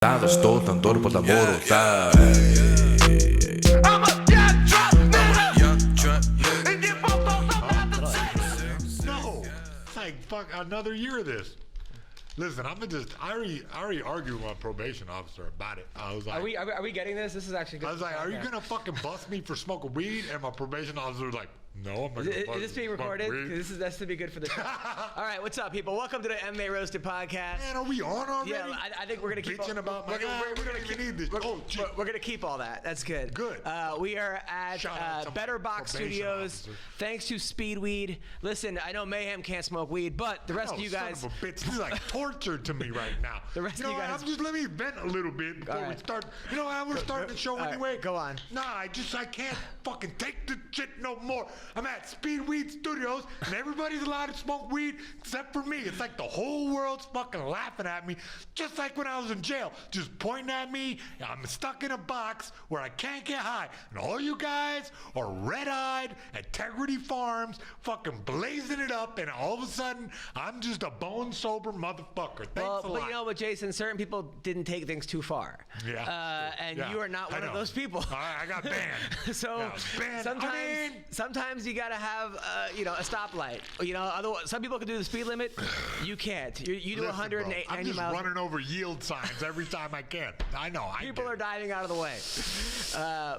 Sto tanto por the motor. I'm a young trap nigga. And you both don't know that. No, it's like fuck another year of this. Listen, I already argued with my probation officer about it. I was like, Are we getting this? This is actually good. I was like, are you gonna fucking bust me for smoking weed? And my probation officer was like, no, I'm not gonna bust Is this being you for recorded? smoking weed. That's to be good for the show. All right, what's up, people? Welcome to the MMA Roasted Podcast. Man, are we on already? Yeah, I think we're gonna keep bitching about my. We don't even need this. We're gonna keep all that. That's good. Good. We are at Shout out to Better my Box probation Studios. officer. Thanks to Speedweed. Listen, I know Mayhem can't smoke weed, but the rest of you guys. Son of a bitch, this is like torture to me right now. The rest you of know you what, guys- I'm just let me vent a little bit before All we right. start. You know how we're starting the show all right, anyway? go on. Nah, I can't fucking take the shit no more. I'm at Speedweed Studios and everybody's allowed to smoke weed except for me. It's like the whole world's fucking laughing at me, just like when I was in jail, just pointing at me. I'm stuck in a box where I can't get high. And all you guys are red-eyed at Integrity Farms, fucking blazing it up, and all of a sudden, I'm just a bone-sober motherfucker. Thanks Well, a but lot. you know what, Jason? Certain people didn't take things too far. Yeah. And Yeah, you are not I one of know. those people. I got banned. So Yeah, banned. sometimes you gotta have a stoplight. You know, otherwise some people can do the speed limit. You can't. You do Listen, 190 bro, I'm just miles. running over yield signs every time I can. I know. People are diving out of the way.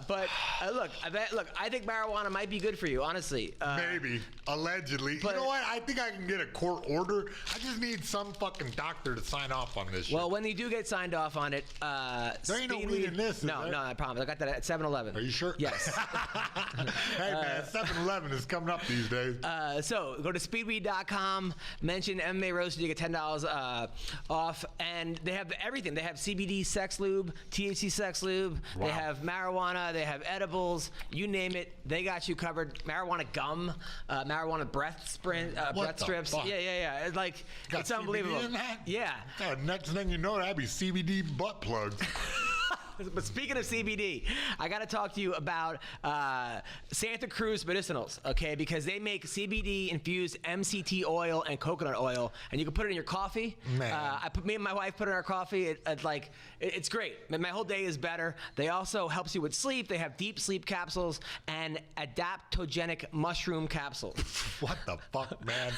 But look, I think marijuana might be good for you, honestly. Maybe, allegedly. but- You know what? I think I can get a court order. I just need some fucking doctor to sign off on this shit. Well, when you do get signed off on it, There ain't no Speedweed- weed in this, is No, there? no, I promise. I got that at 7-Eleven. Are you sure? Yes. Hey, man, 7-Eleven is coming up these days. So go to speedweed.com, mention MMA Roasted, you get $10 off, and they have everything. They have CBD sex lube, THC sex lube, Wow. they have marijuana, they have edibles, you name it, they got you covered. Marijuana gum, marijuana breath breath the strips. fuck? Yeah. It's like, Got it's unbelievable. CBD in that? Yeah. Next thing you know, that'd be CBD butt plugs. But speaking of CBD, I got to talk to you about Santa Cruz Medicinals, okay? Because they make CBD infused MCT oil and coconut oil, and you can put it in your coffee. Man. Me and my wife put it in our coffee. It's great. My whole day is better. They also helps you with sleep. They have deep sleep capsules and adaptogenic mushroom capsules. What the fuck, man?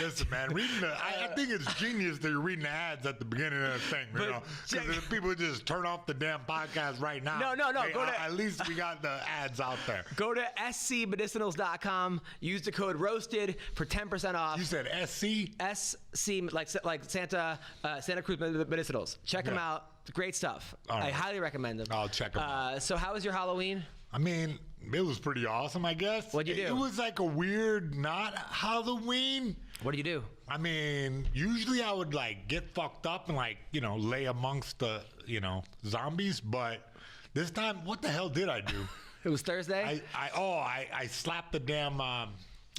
Listen, man, I think it's genius that you're reading the ads at the beginning of the thing, you But know? Because if people just turn off the damn podcast right now. No, hey, go to- at least we got the ads out there. Go to scmedicinals.com. Use the code ROASTED for 10% off. You said SC? SC like Santa Cruz Medicinals. Check them Yeah. out. Great stuff. All I right. highly recommend them. I'll check 'em out. So how was your Halloween? I mean, it was pretty awesome, I guess. What'd you do? It was like a weird, not Halloween. What do you do? I mean, usually I would like get fucked up and like, lay amongst the, zombies. But this time, what the hell did I do? It was Thursday? I slapped the damn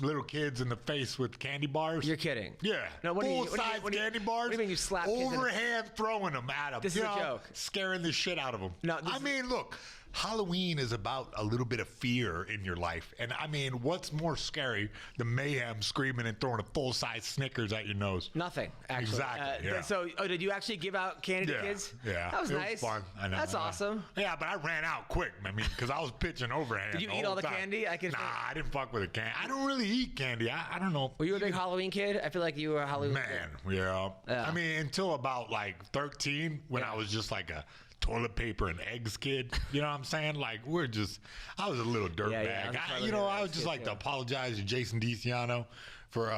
little kids in the face with candy bars. You're kidding. Yeah. No, what do you- Full-size what do you- candy bars. what do you mean you slapped kids in the- Overhand throwing them at them. This is a joke. Scaring the shit out of them. No, this I is- mean, look. Halloween is about a little bit of fear in your life. And I mean, what's more scary than Mayhem screaming and throwing a full-size Snickers at your nose? Nothing, actually. Exactly, yeah. So, did you actually give out candy to kids? Yeah. That was it nice. Was fun. I know. That's awesome. Yeah, but I ran out quick. I mean, because I was pitching overhand. Did you eat whole all the time. candy? Nah, I didn't fuck with the candy. I don't really eat candy. I don't know. Were you a big Halloween kid? I feel like you were a Halloween Man, kid. yeah. Yeah. I mean, until about like 13, when I was just like a toilet paper and eggs kid. You know what I'm saying? Like, I was a little dirtbag. Yeah, I'm I would just like to apologize to Jason DiCiano for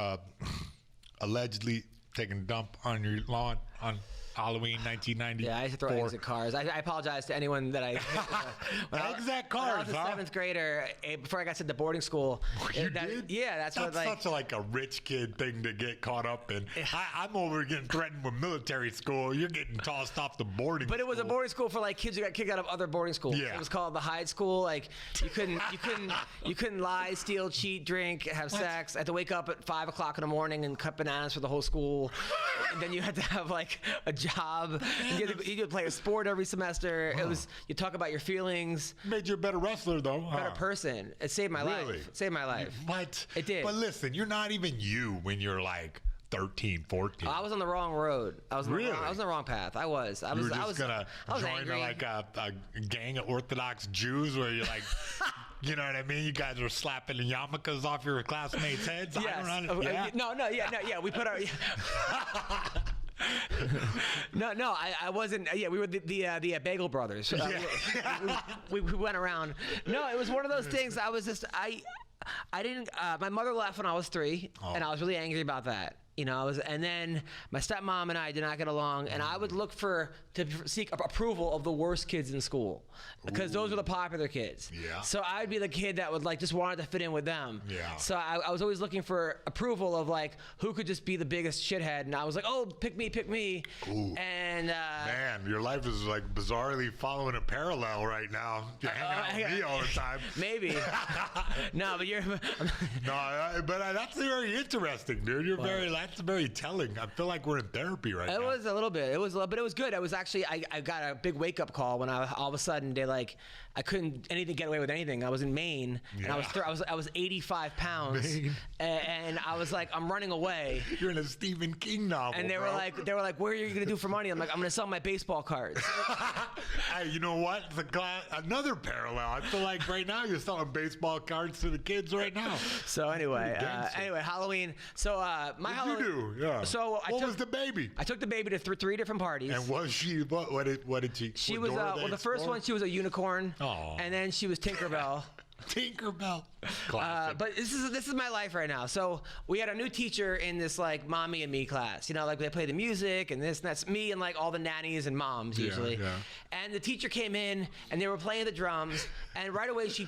allegedly taking a dump on your lawn on Halloween 1994. Yeah, I used to throw eggs at cars. I apologize to anyone that I. Eggs at When I cars, was a huh? seventh grader, before I got sent to boarding school. You did? Yeah, that's what such a rich kid thing to get caught up in. I'm over getting threatened with military school. You're getting tossed off the boarding. But it was a school. boarding school for like kids who got kicked out of other boarding schools. Yeah. It was called the Hyde School. Like you couldn't lie, steal, cheat, drink, have sex. I had to wake up at 5 o'clock in the morning and cut bananas for the whole school. And then you had to have like a job. And you had to play a sport every semester. It was you talk about your feelings. Made you a better wrestler, though. Better person. It saved my Really? life. It saved my life. What? It did. But listen, you're not even you when you're like 13, 14. I was on the wrong road. I was Really? I was on the wrong path. I was. You were just gonna I was join angry. like a gang of Orthodox Jews where you're like, you know what I mean? You guys were slapping the yarmulkes off your classmates' heads. Yes. I don't know. Yeah. No. We put our. No, I wasn't. Yeah, we were the Bagel Brothers. We went around. No, it was one of those things. I was just I didn't. My mother left when I was 3, and I was really angry about that. You know, and then my stepmom and I did not get along, and I would look to seek approval of the worst kids in school because those were the popular kids. Yeah. So I'd be the kid that would just wanted to fit in with them. Yeah. So I was always looking for approval of who could just be the biggest shithead, and I was like, oh, pick me. Ooh. And Man, your life is bizarrely following a parallel right now. You're hanging out with me all the time. Maybe. No, but you're. But that's very interesting, dude. That's very telling. I feel like we're in therapy right now. It was a little bit. But it was good. I was actually. I got a big wake up call when all of a sudden I couldn't get away with anything. I was in Maine, and I was 85 pounds, Maine. and I was like, I'm running away. You're in a Stephen King novel. And they were like, what are you gonna do for money? I'm like, I'm gonna sell my baseball cards. Hey, you know what? Another parallel. I feel like right now you're selling baseball cards to the kids right now. So anyway, Halloween. So my Halloween. You do, yeah. So what was the baby? I took the baby to 3 different parties. And was she? What did she? She was the first one. She was a unicorn. Aw. And then she was Tinkerbell. Tinkerbell. Classic. But this is my life right now. So we had a new teacher in this mommy and me class. You know, they play the music and this and that's me and all the nannies and moms usually. Yeah. And the teacher came in and they were playing the drums and right away she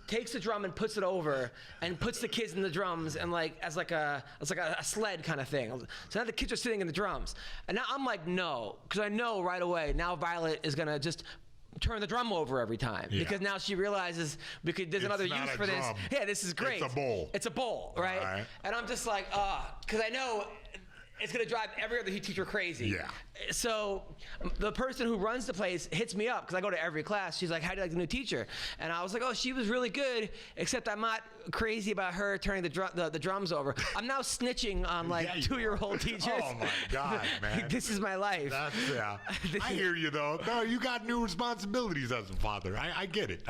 takes the drum and puts it over and puts the kids in the drums and as a sled kind of thing. So now the kids are sitting in the drums. And now I'm like, no, because I know right away now Violet is gonna just turn the drum over every time because now she realizes there's another use for this. Yeah, this is great. It's a bowl, right? All right. And I'm just like, because I know it's going to drive every other teacher crazy. Yeah. So the person who runs the place hits me up because I go to every class. She's like, how do you like the new teacher? And I was like, oh, she was really good, except I'm not crazy about her turning the drums over. I'm now snitching on 2-year-old teachers. Oh my God, man. This is my life. I hear you though. No, you got new responsibilities as a father. I get it.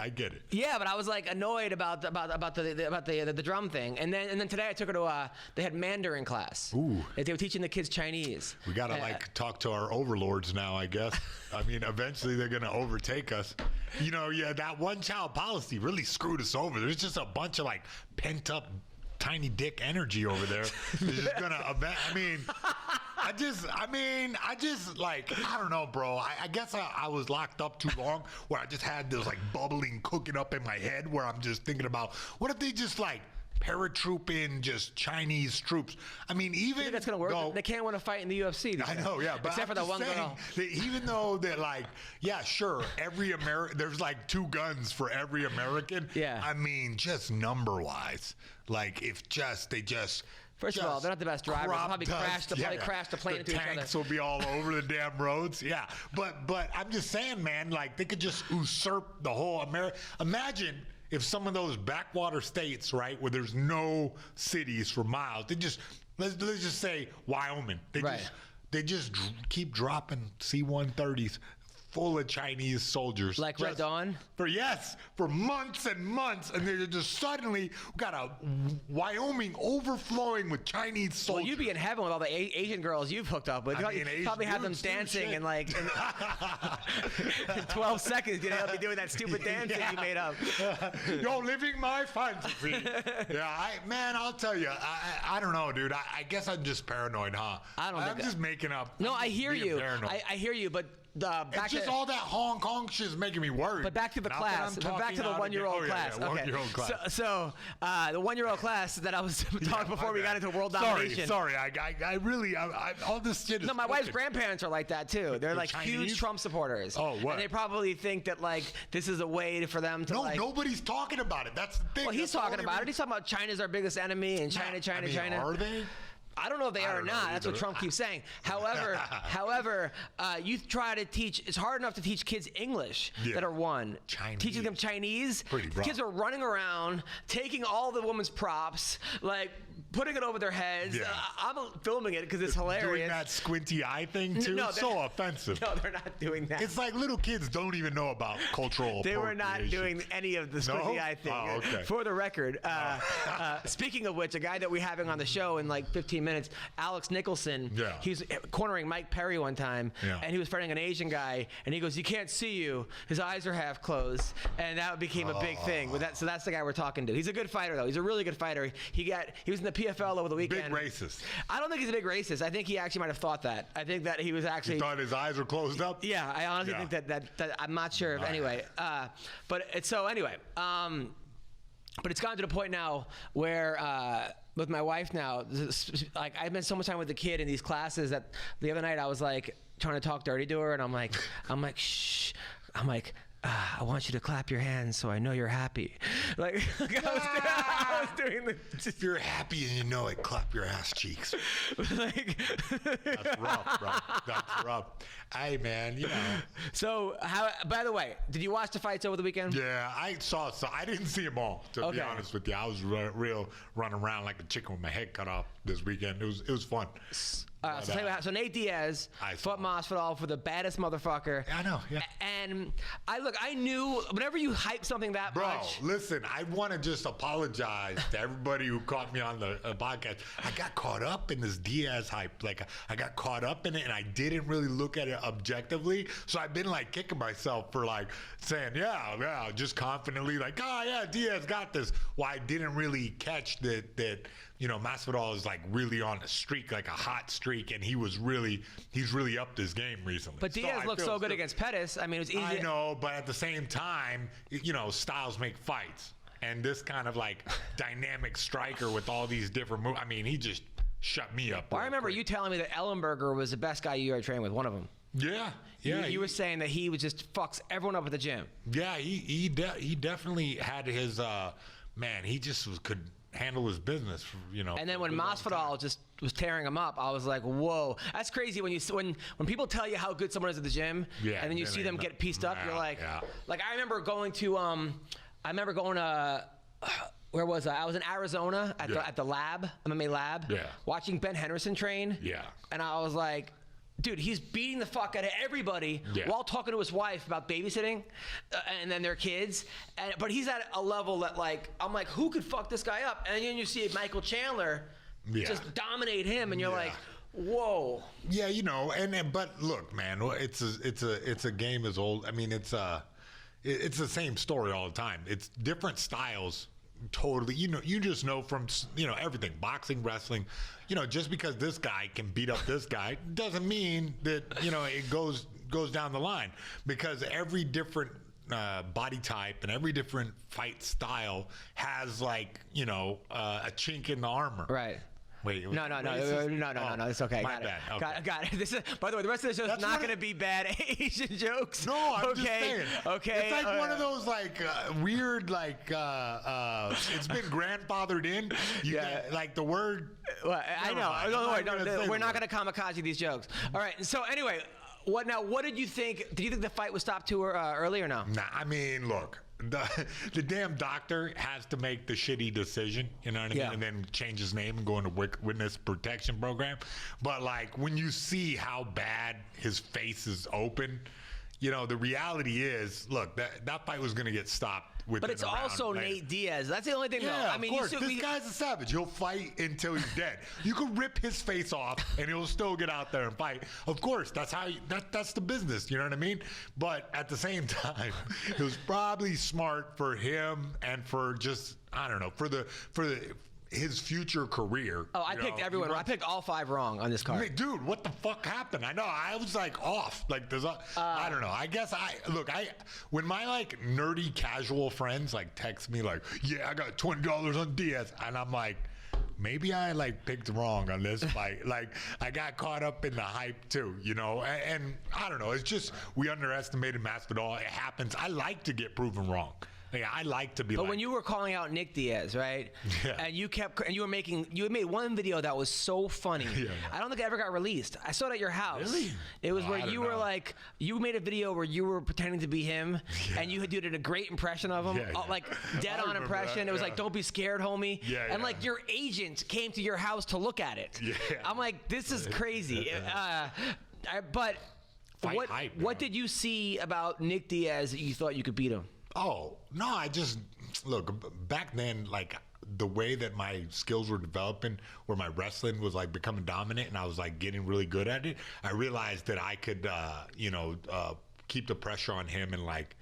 Yeah, but I was annoyed about the drum thing. And then today I took her to they had Mandarin class. Ooh. They were teaching the kids Chinese. We gotta talk to our overlords now, I guess. I mean, eventually they're gonna overtake us. You know, that one-child policy really screwed us over. There's just a bunch of pent-up tiny dick energy over there. It's just gonna. I don't know, bro. I guess I was locked up too long, where I just had this bubbling cooking up in my head, where I'm just thinking about what if they just paratroop in just Chinese troops. I mean, even you think that's gonna work. They can't win a fight in the UFC. I know, yeah, but except for the one girl. Even though they're sure, every there's 2 guns for every American. Yeah. I mean, just number wise, if they just. First of all, they're not the best drivers. They'll probably crash the plane into each other. The tanks will be all over the damn roads. Yeah, but I'm just saying, man. They could just usurp the whole America. Imagine if some of those backwater states, right, where there's no cities for miles, they just let's just say Wyoming. They just keep dropping C-130s full of Chinese soldiers. Like Red Dawn? For months and months. And they're just suddenly got a Wyoming overflowing with Chinese soldiers. Well, you'd be in heaven with all the Asian girls you've hooked up with. You probably have them dancing in 12 seconds. They'll be doing that stupid dance that you made up. You're living my fantasy. Yeah, I'll tell you. I don't know, dude. I guess I'm just paranoid, huh? I'm just making up. No, I hear you. I hear you, but it's just all that Hong Kong shit is making me worried. But back to the class. Back to the one-year-old class. Yeah, one-year-old class. So the one-year-old class that I was talking before we got into world domination. Sorry. I really, all this shit is. No, my wife's grandparents are like that too. They're huge Trump supporters. Oh, what? And they probably think that this is a way for them to. No, nobody's talking about it. That's the thing. Well, he's talking about it. He's talking about China's our biggest enemy and China. Are they? I don't know if they are or not. That's what Trump keeps saying. However, you try to teach. It's hard enough to teach kids English that are one. Chinese. Teaching them Chinese. Pretty rough. Kids are running around, taking all the woman's props, putting it over their heads. Yeah. I'm filming it because it's hilarious. Doing that squinty eye thing too. No, So offensive. No, they're not doing that. It's like little kids don't even know about cultural They were not doing any of the squinty eye thing. Oh, okay. For the record, speaking of which, a guy that we're having on the show in like 15 minutes, Alex Nicholson, Yeah. he was cornering Mike Perry one time, Yeah. and he was fighting an Asian guy, and he goes, "You can't see you." His eyes are half closed, and that became a big thing. So that's the guy we're talking to. He's a good fighter, though. He's a really good fighter. He was in the PFL over the weekend. Big racist. I don't think he's a big racist. I think he actually might have thought that. I think that he was actually. You thought his eyes were closed up? Yeah, I honestly think that I'm not sure. Anyway, but it's so anyway. But it's gotten to the point now where with my wife now, like I spent so much time with the kid in these classes that the other night I was like trying to talk dirty to her, and I'm like, shh. I'm like, I want you to clap your hands so I know you're happy. Like I was doing the. If you're happy and you know it, clap your ass cheeks. Like, That's rough, bro. That's rough. Hey, man, you know. So, by the way, did you watch the fights over the weekend? Yeah, I saw. So I didn't see them all. To be honest with you, I was real running around like a chicken with my head cut off this weekend. It was fun. So Nate Diaz fought Masvidal for the baddest motherfucker. I know, yeah. And I knew whenever you hype something that much. Bro, listen, I want to just apologize to everybody who caught me on the podcast. I got caught up in this Diaz hype. Like, I got caught up in it, and I didn't really look at it objectively. So I've been, like, kicking myself for, like, saying, yeah, just confidently, like, oh, yeah, Diaz got this. Well, I didn't really catch that you know, Masvidal is like really on a streak, like a hot streak, and he's really upped his game recently. But Diaz looked so good against Pettis. I mean, it was easy. I know, but at the same time, you know, styles make fights, and this kind of like dynamic striker with all these different moves. I mean, he just shut me up. Well, I remember you telling me that Ellenberger was the best guy you ever trained with. One of them. Yeah. You were saying that he just fucks everyone up at the gym. Yeah, he definitely had his man. He just could handle his business, you know. And then when Masvidal just was tearing him up, I was like, whoa, that's crazy. When people tell you how good someone is at the gym, and then you see them get pieced up, you're like, like I remember going to, where was I? I was in Arizona at the lab, MMA lab, watching Ben Henderson train. Yeah. And I was like, dude, he's beating the fuck out of everybody while talking to his wife about babysitting and then their kids. But he's at a level that, like, I'm like, who could fuck this guy up? And then you see Michael Chandler just dominate him, and you're like, whoa. Yeah, you know, but look, man, it's a game as old. I mean, it's the same story all the time. It's different styles. Totally, you know, you just know from, you know, everything, boxing, wrestling, you know, just because this guy can beat up this guy doesn't mean that, you know, it goes down the line, because every different body type and every different fight style has, like, you know, a chink in the armor. Right. Wait. No. It's okay. My bad. Okay. Got it. This is, by the way, the rest of the show is not going to be bad Asian jokes. No, I'm just saying. Okay. It's like one of those like weird like it's been grandfathered in. You get, like the word. Well, I know. Don't worry. We're not going to kamikaze these jokes. All right. So anyway, what did you think? Did you think the fight was stopped too early or no? Nah. I mean, look. The damn doctor has to make the shitty decision, you know what I mean, and then change his name and go into witness protection program. But like when you see how bad his face is open, you know, the reality is, look, that fight was going to get stopped. But it's also Nate Diaz. That's the only thing, though. I mean, of course. This guy's a savage. He'll fight until he's dead. You can rip his face off, and he'll still get out there and fight. Of course, that's how. That's the business. You know what I mean? But at the same time, it was probably smart for him and for just, I don't know, for his future career. Oh, I picked everyone. I picked all 5 wrong on this card. I mean, dude, what the fuck happened? I know. I was like off. Like there's I don't know. I guess when my like nerdy casual friends like text me like, yeah, I got $20 on Diaz, and I'm like, maybe I like picked wrong on this fight. Like I got caught up in the hype too, you know. And I don't know. It's just we underestimated Masvidal. It happens. I like to get proven wrong. Like, I like to be. But like, when you were calling out Nick Diaz, right? Yeah. And you made one video that was so funny. Yeah. I don't think it ever got released. I saw it at your house. Really? It was Oh, where I don't you were know. like, you made a video where you were pretending to be him, and you did a great impression of him, Yeah. like dead I on remember impression. that, It was yeah. like, don't be scared, homie. Yeah, and yeah. like your agent came to your house to look at it. Yeah. I'm like, this is crazy. But Fight what hype, what man. did you see about Nick Diaz that you thought you could beat him? Oh, no, I just, look, back then, like, the way that my skills were developing, where my wrestling was, like, becoming dominant and I was, like, getting really good at it, I realized that I could, keep the pressure on him and, like,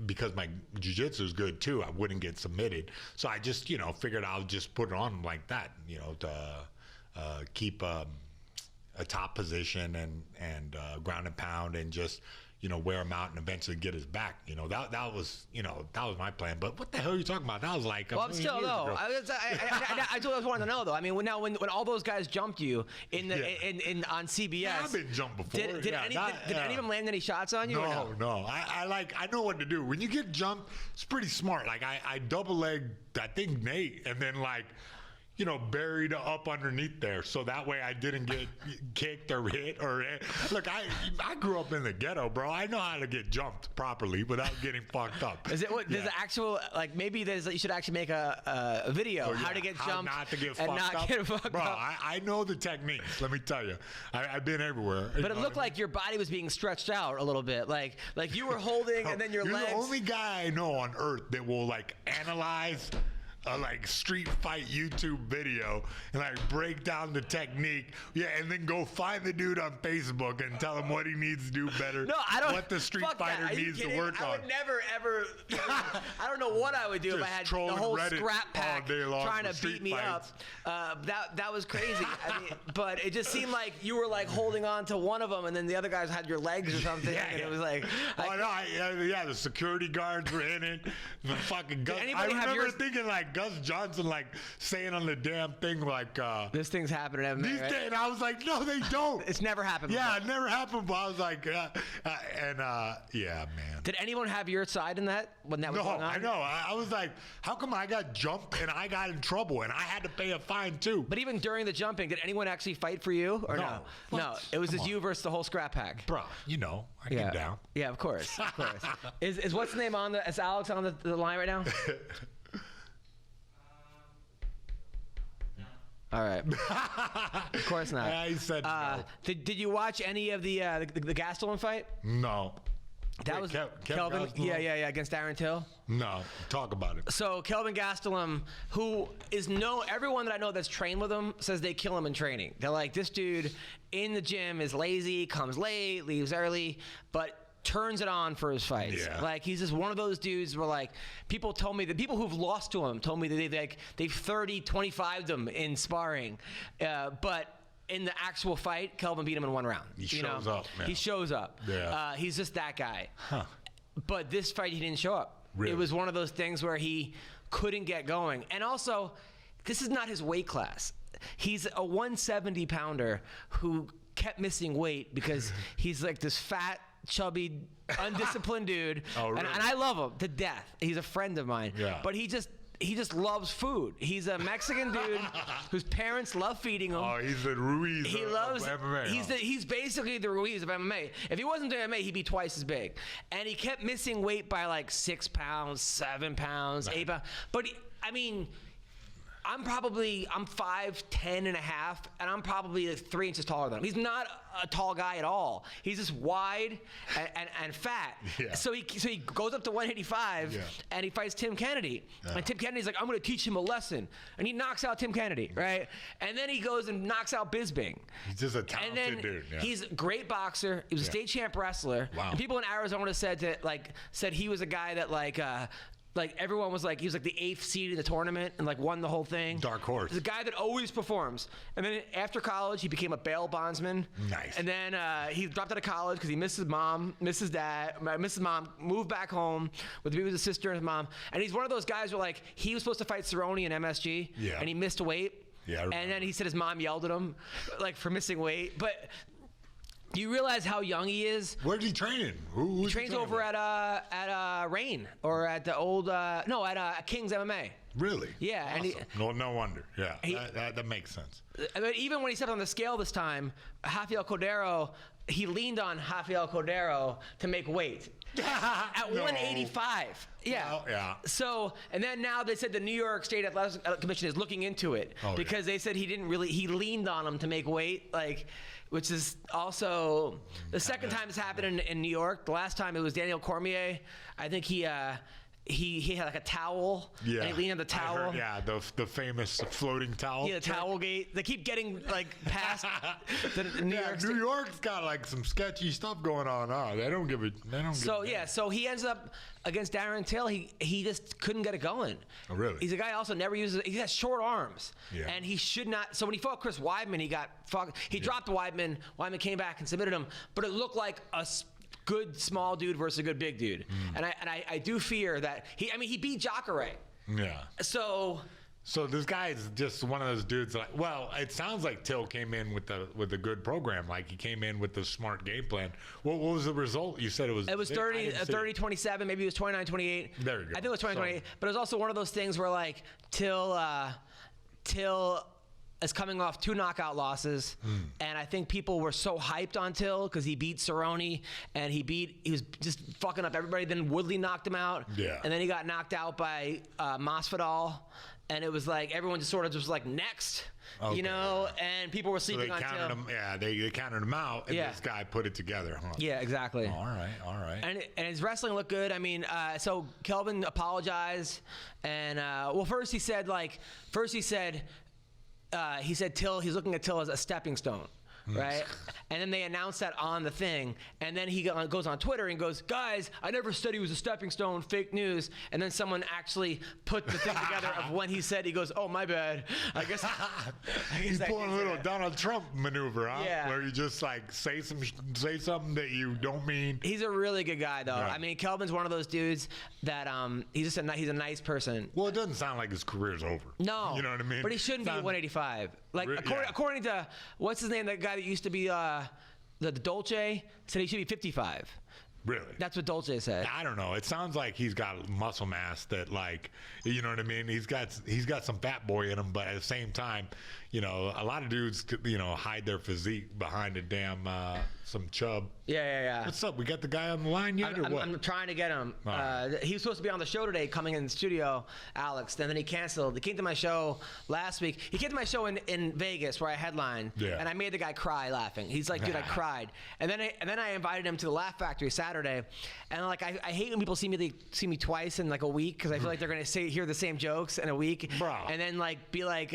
because my jiu-jitsu is good, too, I wouldn't get submitted. So I just, figured I'll just put it on like that, to keep a top position and ground and pound and just wear him out and eventually get his back. That was my plan. But what the hell are you talking about? That was like Well, I'm still though. I just wanted to know though. I mean, when all those guys jumped you on CBS, Yeah, I've been jumped before. Did any of them land any shots on you? or No. I know what to do. When you get jumped, it's pretty smart. Like I double legged, I think Nate, and then like, buried up underneath there, so that way I didn't get kicked or hit or. Look, I grew up in the ghetto, bro. I know how to get jumped properly without getting fucked up. Is it what? Yeah. There's the actual like maybe you should actually make a video how to get jumped not to get and fucked not up. get fucked Bro, up. I know the techniques. Let me tell you, I've been everywhere. But it looked like your body was being stretched out a little bit, like you were holding and then your You're legs. the only guy I know on earth that will like analyze a like street fight YouTube video and like break down the technique, and then go find the dude on Facebook and tell him what he needs to do better. No, I don't. What the street fuck that. fighter Are you needs to kidding? work I on. would never ever. I don't know what I would do if Just I had the trolling whole Reddit scrap pack all day long trying for to street beat me fights. up. That was crazy. I mean, but it just seemed like you were like holding on to one of them, and then the other guys had your legs or something. Yeah, and yeah. it was like. The security guards were in it. The fucking Gus. I anybody have remember yours- thinking like Gus Johnson, like saying on the damn thing, like This thing's happening at these MMA, right? days, and I was like, no, they don't. It's never happened. Yeah, before. it never happened. But I was like, yeah, man. Did anyone have your side in that when that was No, going on? I know. I was like, how come I got jumped and I got in trouble and I had to pay a fine too? But even during the jumping, did anyone actually fight for you or no? No. No, it was Come just on. you versus the whole scrap pack. Bro, I get down. Yeah, of course. Is what's the name on is Alex on the line right now? All right. Of course not. Yeah, he said no. Did you watch any of the Gastelum fight? No. That Wait, was Kelvin Gastelum? Yeah, against Darren Till. No. Talk about it. So Kelvin Gastelum, who is everyone that I know that's trained with him says they kill him in training. They're like, this dude in the gym is lazy, comes late, leaves early, but turns it on for his fights. Yeah. Like he's just one of those dudes where like people told me, the people who've lost to him told me that they've 30-25'd him in sparring, but in the actual fight, Kelvin beat him in one round. He shows up, man. He shows up. Yeah. He's just that guy. Huh. But this fight, he didn't show up. Really? It was one of those things where he couldn't get going. And also, this is not his weight class. He's a 170 pounder who kept missing weight because he's like this fat, chubby, undisciplined dude. Oh, really? And I love him to death. He's a friend of mine. Yeah. But he just loves food. He's a Mexican dude whose parents love feeding him. Oh, he's the Ruiz He of loves MMA. he's basically the Ruiz of MMA. If he wasn't doing MMA, he'd be twice as big. And he kept missing weight by like 6 pounds, 7 pounds, 8 pounds. But I'm 5'10" and a half, and I'm probably like 3 inches taller than him. He's not a tall guy at all. He's just wide and fat. Yeah. So he goes up to 185 and he fights Tim Kennedy. And Tim Kennedy's like, I'm going to teach him a lesson. And he knocks out Tim Kennedy, right? And then he goes and knocks out Bisbing. He's just a And talented then dude. Yeah. he's a great boxer. He was a state champ wrestler. Wow. And people in Arizona said he was a guy that like everyone was like, he was like the 8th seed in the tournament and like won the whole thing. Dark horse. He's a guy that always performs. And then after college, he became a bail bondsman. Nice. And then he dropped out of college because he missed his mom, missed his dad, missed his mom, moved back home with his sister and his mom. And he's one of those guys where like he was supposed to fight Cerrone in MSG. Yeah. And he missed weight. Yeah, I And remember. then he said his mom yelled at him like for missing weight. But You realize how young he is? Where's he training? Who's He trains over at Rain or at the old at King's MMA. Really? Yeah, Awesome. and No wonder. Yeah, that makes sense. But even when he stepped on the scale this time, Rafael Cordero, he leaned on Rafael Cordero to make weight. At 185. Yeah. Well, yeah. So, and then now they said the New York State Athletic Commission is looking into it because they said he leaned on him to make weight, like, which is also the second time it's happened in New York. The last time it was Daniel Cormier. I think he had like a towel. Yeah. And he leaned on the towel. The famous floating towel. Yeah, the towel gate. They keep getting like past the New York. New York's got like some sketchy stuff going on. They don't give it. They don't. So so he ends up against Darren Till. He just couldn't get it going. Oh, really? He's a guy also never uses. He has short arms. Yeah. And he should not. So when he fought Chris Weidman, he got fucked. He dropped Weidman. Weidman came back and submitted him, but it looked like a good small dude versus a good big dude. And I do fear that he beat Jacare. Yeah. So this guy is just one of those dudes. Like, well, it sounds like Till came in with a good program. Like he came in with the smart game plan. What was the result? You said it was 30-27. Maybe it was 29-28. There you go. I think it was 29-28. But it was also one of those things where like Till is coming off 2 knockout losses, and I think people were so hyped on Till because he beat Cerrone and he was just fucking up everybody. Then Woodley knocked him out, and then he got knocked out by Masvidal, and it was like everyone just sort of just like next, you know, and people were sleeping on Till. They counted him out, and this guy put it together. Huh? Yeah, exactly. All right. And his wrestling looked good. I mean, so Kelvin apologized, and first he said Till, he's looking at Till as a stepping stone, right? And then they announced that on the thing, and then he goes on Twitter and goes, guys, I never said he was a stepping stone, fake news. And then someone actually put the thing together of when he said, he goes, oh, my bad. I guess he's pulling a little Donald Trump maneuver, huh? Yeah. Where you just like say something that you don't mean. He's a really good guy, though. Right. I mean, Kelvin's one of those dudes that he's a nice person. Well, it doesn't sound like his career's over. No. You know what I mean? But he shouldn't be at 185. Like, according to, what's his name, that guy that used to be the Dolce, said he should be 55. Really? That's what Dolce said. I don't know. It sounds like he's got muscle mass that, like, you know what I mean? He's got some fat boy in him, but at the same time, you know, a lot of dudes, you know, hide their physique behind a damn some chub. Yeah. What's up? We got the guy on the line yet, or what? I'm trying to get him. Right. He was supposed to be on the show today, coming in the studio, Alex. And then he canceled. He came to my show last week. He came to my show in Vegas where I headlined. Yeah. And I made the guy cry laughing. He's like, dude, I cried. And then I invited him to the Laugh Factory Saturday. And like I hate when people see me twice in like a week because I feel like they're gonna hear the same jokes in a week. Bro. And then like be like.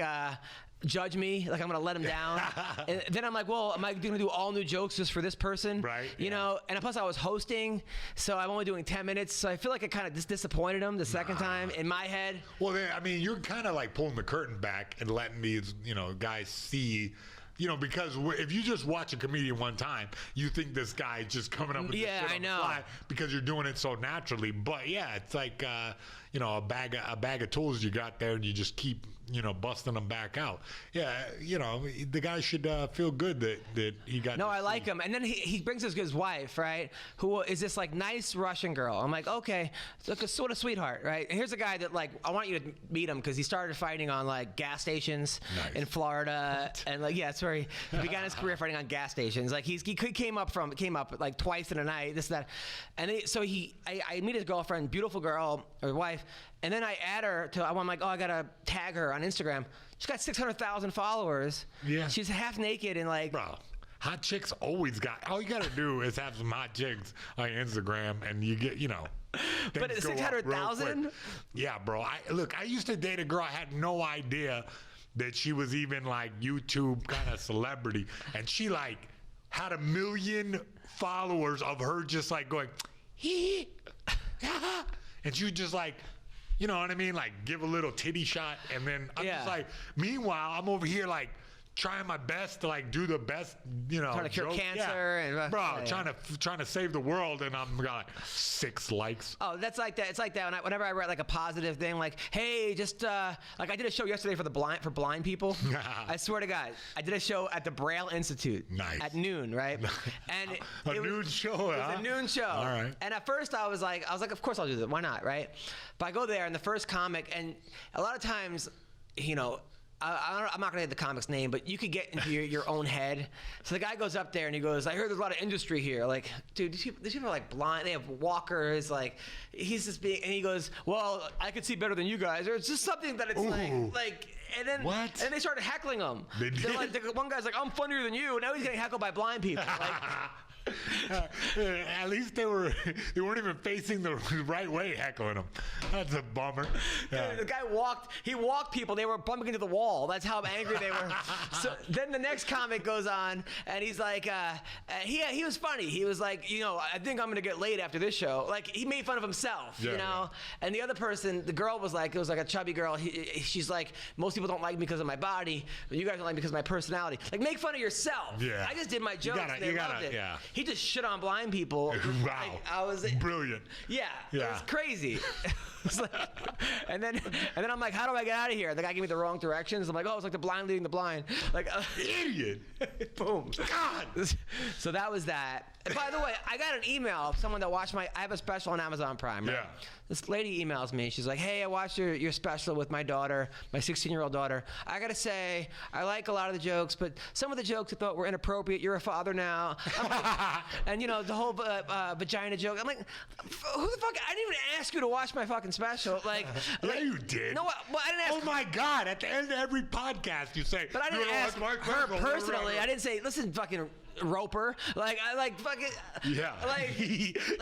Judge me, like I'm gonna let him down. And then I'm like, well, am I gonna do all new jokes just for this person? Right. You know, and plus I was hosting, so I'm only doing 10 minutes. So I feel like I kind of just disappointed him the second time in my head. Well, I mean, you're kind of like pulling the curtain back and letting these, you know, guys see. You know, because if you just watch a comedian one time, you think this guy's just coming up with this shit on the fly because you're doing it so naturally. But yeah, it's like you know, a bag of tools you got there, and you just keep, you know, busting them back out. Yeah, you know, the guy should feel good that he got. No, I like him. And then he brings his wife, right, who is this like nice Russian girl. I'm like, okay, like a sort of sweetheart, right? And here's a guy that like I want you to meet him because he started fighting on like gas stations in Florida, and like it's where he began his career fighting on gas stations. Like he came up like twice in a night, this that, and I meet his girlfriend, beautiful girl or wife. And then I add her to, I'm like, oh, I gotta tag her on Instagram. She's got 600,000 followers. Yeah. She's half naked and like. Bro, hot chicks always got, all you gotta do is have some hot chicks on Instagram and you get, you know. But it's 600,000? Yeah, bro. I used to date a girl, I had no idea that she was even like YouTube kind of celebrity. And she like had 1 million followers of her just like going, hee, and she was just like, you know what I mean? Like give a little titty shot, and then I'm just like, meanwhile, I'm over here like trying my best to like do the best, Trying to cure joke. cancer and bro, trying to save the world, and I'm got like 6 likes. Oh, that's like that. It's like that whenever I write like a positive thing, like, hey, just like I did a show yesterday for blind people. I swear to God, I did a show at the Braille Institute. Nice. At noon, right? And a noon show. It was a noon show. All right. And at first I was like, of course I'll do that. Why not, right? But I go there, and the first comic, and a lot of times, I'm not going to get the comic's name, but you could get into your own head. So the guy goes up there and he goes, I heard there's a lot of industry here. Like, dude, these people are like blind. They have walkers. Like, he's just being, and he goes, well, I could see better than you guys. Or it's just something that it's like, and then what? And they started heckling him. They did? Like, one guy's like, I'm funnier than you. Now he's getting heckled by blind people. Like, at least they weren't even facing the right way heckling him. That's a bummer. Yeah. The guy walked people. They were bumping into the wall. That's how angry they were. So then the next comic goes on, and he's like, he was funny. He was like, I think I'm going to get laid after this show. Like, he made fun of himself, Yeah. And the other person, the girl was like, it was like a chubby girl. She's like, most people don't like me because of my body, but you guys don't like me because of my personality. Like, make fun of yourself. Yeah. I just did my jokes. They loved it. Yeah. He just shit on blind people. Wow. Like, I was brilliant. Yeah. It was crazy. It's like, and then I'm like, how do I get out of here? The guy gave me the wrong directions. I'm like, oh, it's like the blind leading the blind. Like, Idiot. boom. God. So that was that. And by the way, I got an email of someone that watched I have a special on Amazon Prime, right? Yeah. This lady emails me. She's like, hey, I watched your special with my daughter, my 16-year-old daughter. I got to say, I like a lot of the jokes, but some of the jokes I thought were inappropriate. You're a father now. And, the whole vagina joke. I'm like, who the fuck? I didn't even ask you to watch my fucking special. Like, Yeah, you did. No, well, I didn't ask. Oh my God! At the end of every podcast, you say. But I didn't ask her personally. I didn't say, listen, fucking Roper. Like, I like fucking. Yeah. Like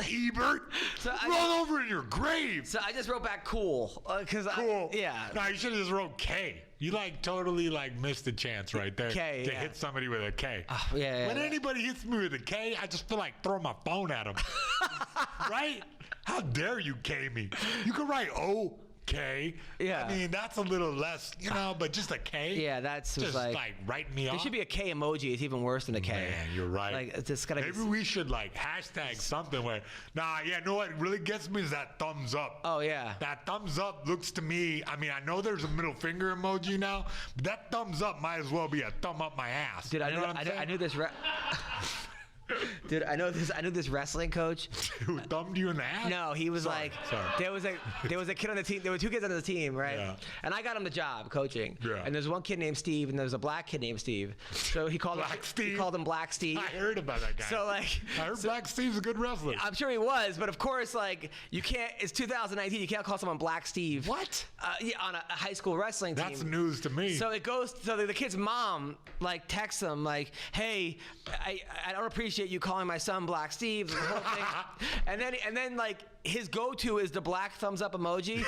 Ebert. So roll over in your grave. So I just wrote back cool. Cool. Yeah. No, you should have just wrote K. You totally missed a chance right there K, to yeah. hit somebody with a K. Yeah. When anybody hits me with a K, I just feel like throwing my phone at them. Right? How dare you K me? You could write O-K. Yeah. I mean, that's a little less, but just a K. Yeah, that's just like writing me off. There should be a K emoji. It's even worse than a K. Man, you're right. Like, it's just gotta Maybe we should hashtag something where, you know what really gets me is that thumbs up. Oh, yeah. That thumbs up looks to me, I mean, I know there's a middle finger emoji now, but that thumbs up might as well be a thumb up my ass. Dude, I knew this. Dude, I know this wrestling coach. Who thumbed you in the ass? No, he was Sorry. there was a kid on the team. There were 2 kids on the team, right? Yeah. And I got him the job coaching. Yeah. And there's one kid named Steve, and there's a black kid named Steve. So he called him Black Steve. I heard about that guy. So I heard Black Steve's a good wrestler. I'm sure he was, but of course, you can't. It's 2019. You can't call someone Black Steve. What? Yeah, on a high school wrestling team. That's news to me. So it goes. So the kid's mom texts him like, "Hey, I don't appreciate you calling my son Black Steve." The whole thing. and then his go-to is the black thumbs up emoji.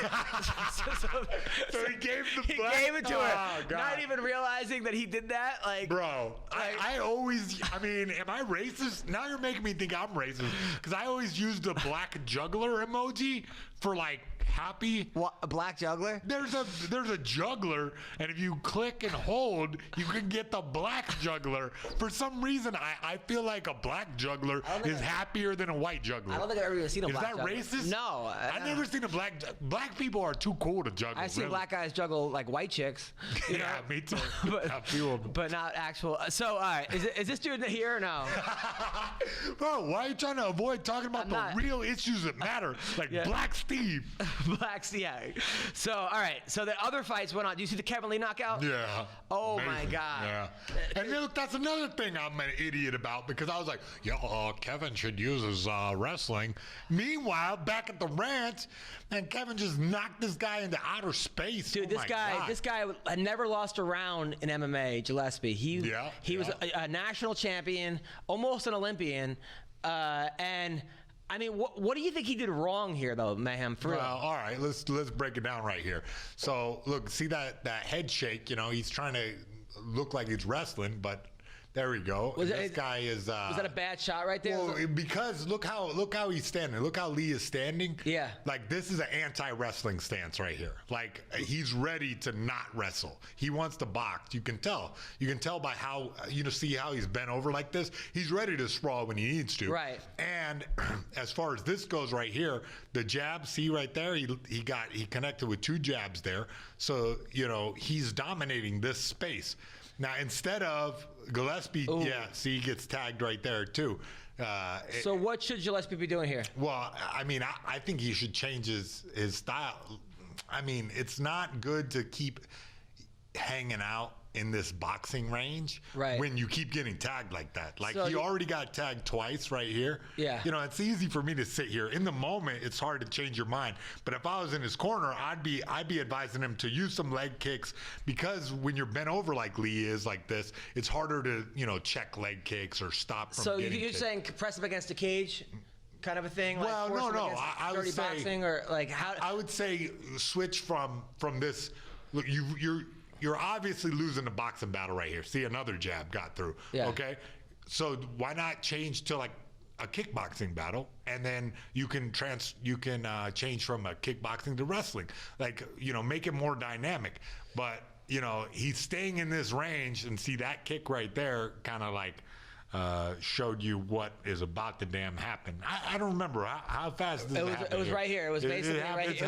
So he gave He gave it to her, not even realizing that he did that. Bro, I always, am I racist? Now you're making me think I'm racist because I always use the black juggler emoji for happy. What, a black juggler? There's a juggler, and if you click and hold, you can get the black juggler. For some reason, I feel like a black juggler is happier than a white juggler. I don't think I've ever even seen a black juggler. Is that racist? No. I've never seen a black people are too cool to juggle. I've seen black guys juggle white chicks. Yeah, me too. A few of them. But not actual. So, all right, is this dude here or no? Bro, why are you trying to avoid talking about the real issues that matter? Black Steve. Black Steve, yeah. So, all right. So the other fights went on. Do you see the Kevin Lee knockout? Yeah. Oh, Amazing. my God. Yeah. And look, that's another thing I'm an idiot about because I was like, Kevin should use his wrestling. Meanwhile, back at the ranch, and Kevin just knocked this guy into outer space. Dude, this guy had never lost a round in MMA, Gillespie. He was a national champion, almost an Olympian, and what do you think he did wrong here, though, Mayhem? Well, all right, let's break it down right here. So, look, see that head shake? He's trying to look like he's wrestling, but There we go. This guy is. Was that a bad shot right there? Well, because look how he's standing. Look how Lee is standing. Yeah. Like this is an anti-wrestling stance right here. Like he's ready to not wrestle. He wants to box. You can tell. You can tell by how see how he's bent over like this. He's ready to sprawl when he needs to. Right. And as far as this goes right here, the jab, see right there, he connected with 2 jabs there. So he's dominating this space. Now instead of Gillespie, see he gets tagged right there too. So what should Gillespie be doing here? Well, I mean, I think he should change his style. I mean, it's not good to keep hanging out in this boxing range when you keep getting tagged like that. Like, so he already got tagged twice right here. Yeah. It's easy for me to sit here. In the moment, it's hard to change your mind. But if I was in his corner, I'd be advising him to use some leg kicks, because when you're bent over like Lee is like this, it's harder to, check leg kicks or stop from getting So you're kicked. saying press him against the cage? Kind of a thing? Well, like no. I would say boxing, or like how? I would say switch from this. Look, you're obviously losing the boxing battle right here. See, another jab got through. Yeah. Okay, so why not change to like a kickboxing battle, and then you can change from a kickboxing to wrestling. Like, make it more dynamic. But he's staying in this range, and see that kick right there, kind of like. Showed you what is about to damn happen. I don't remember how fast this happened. It was right here. It was basically right here.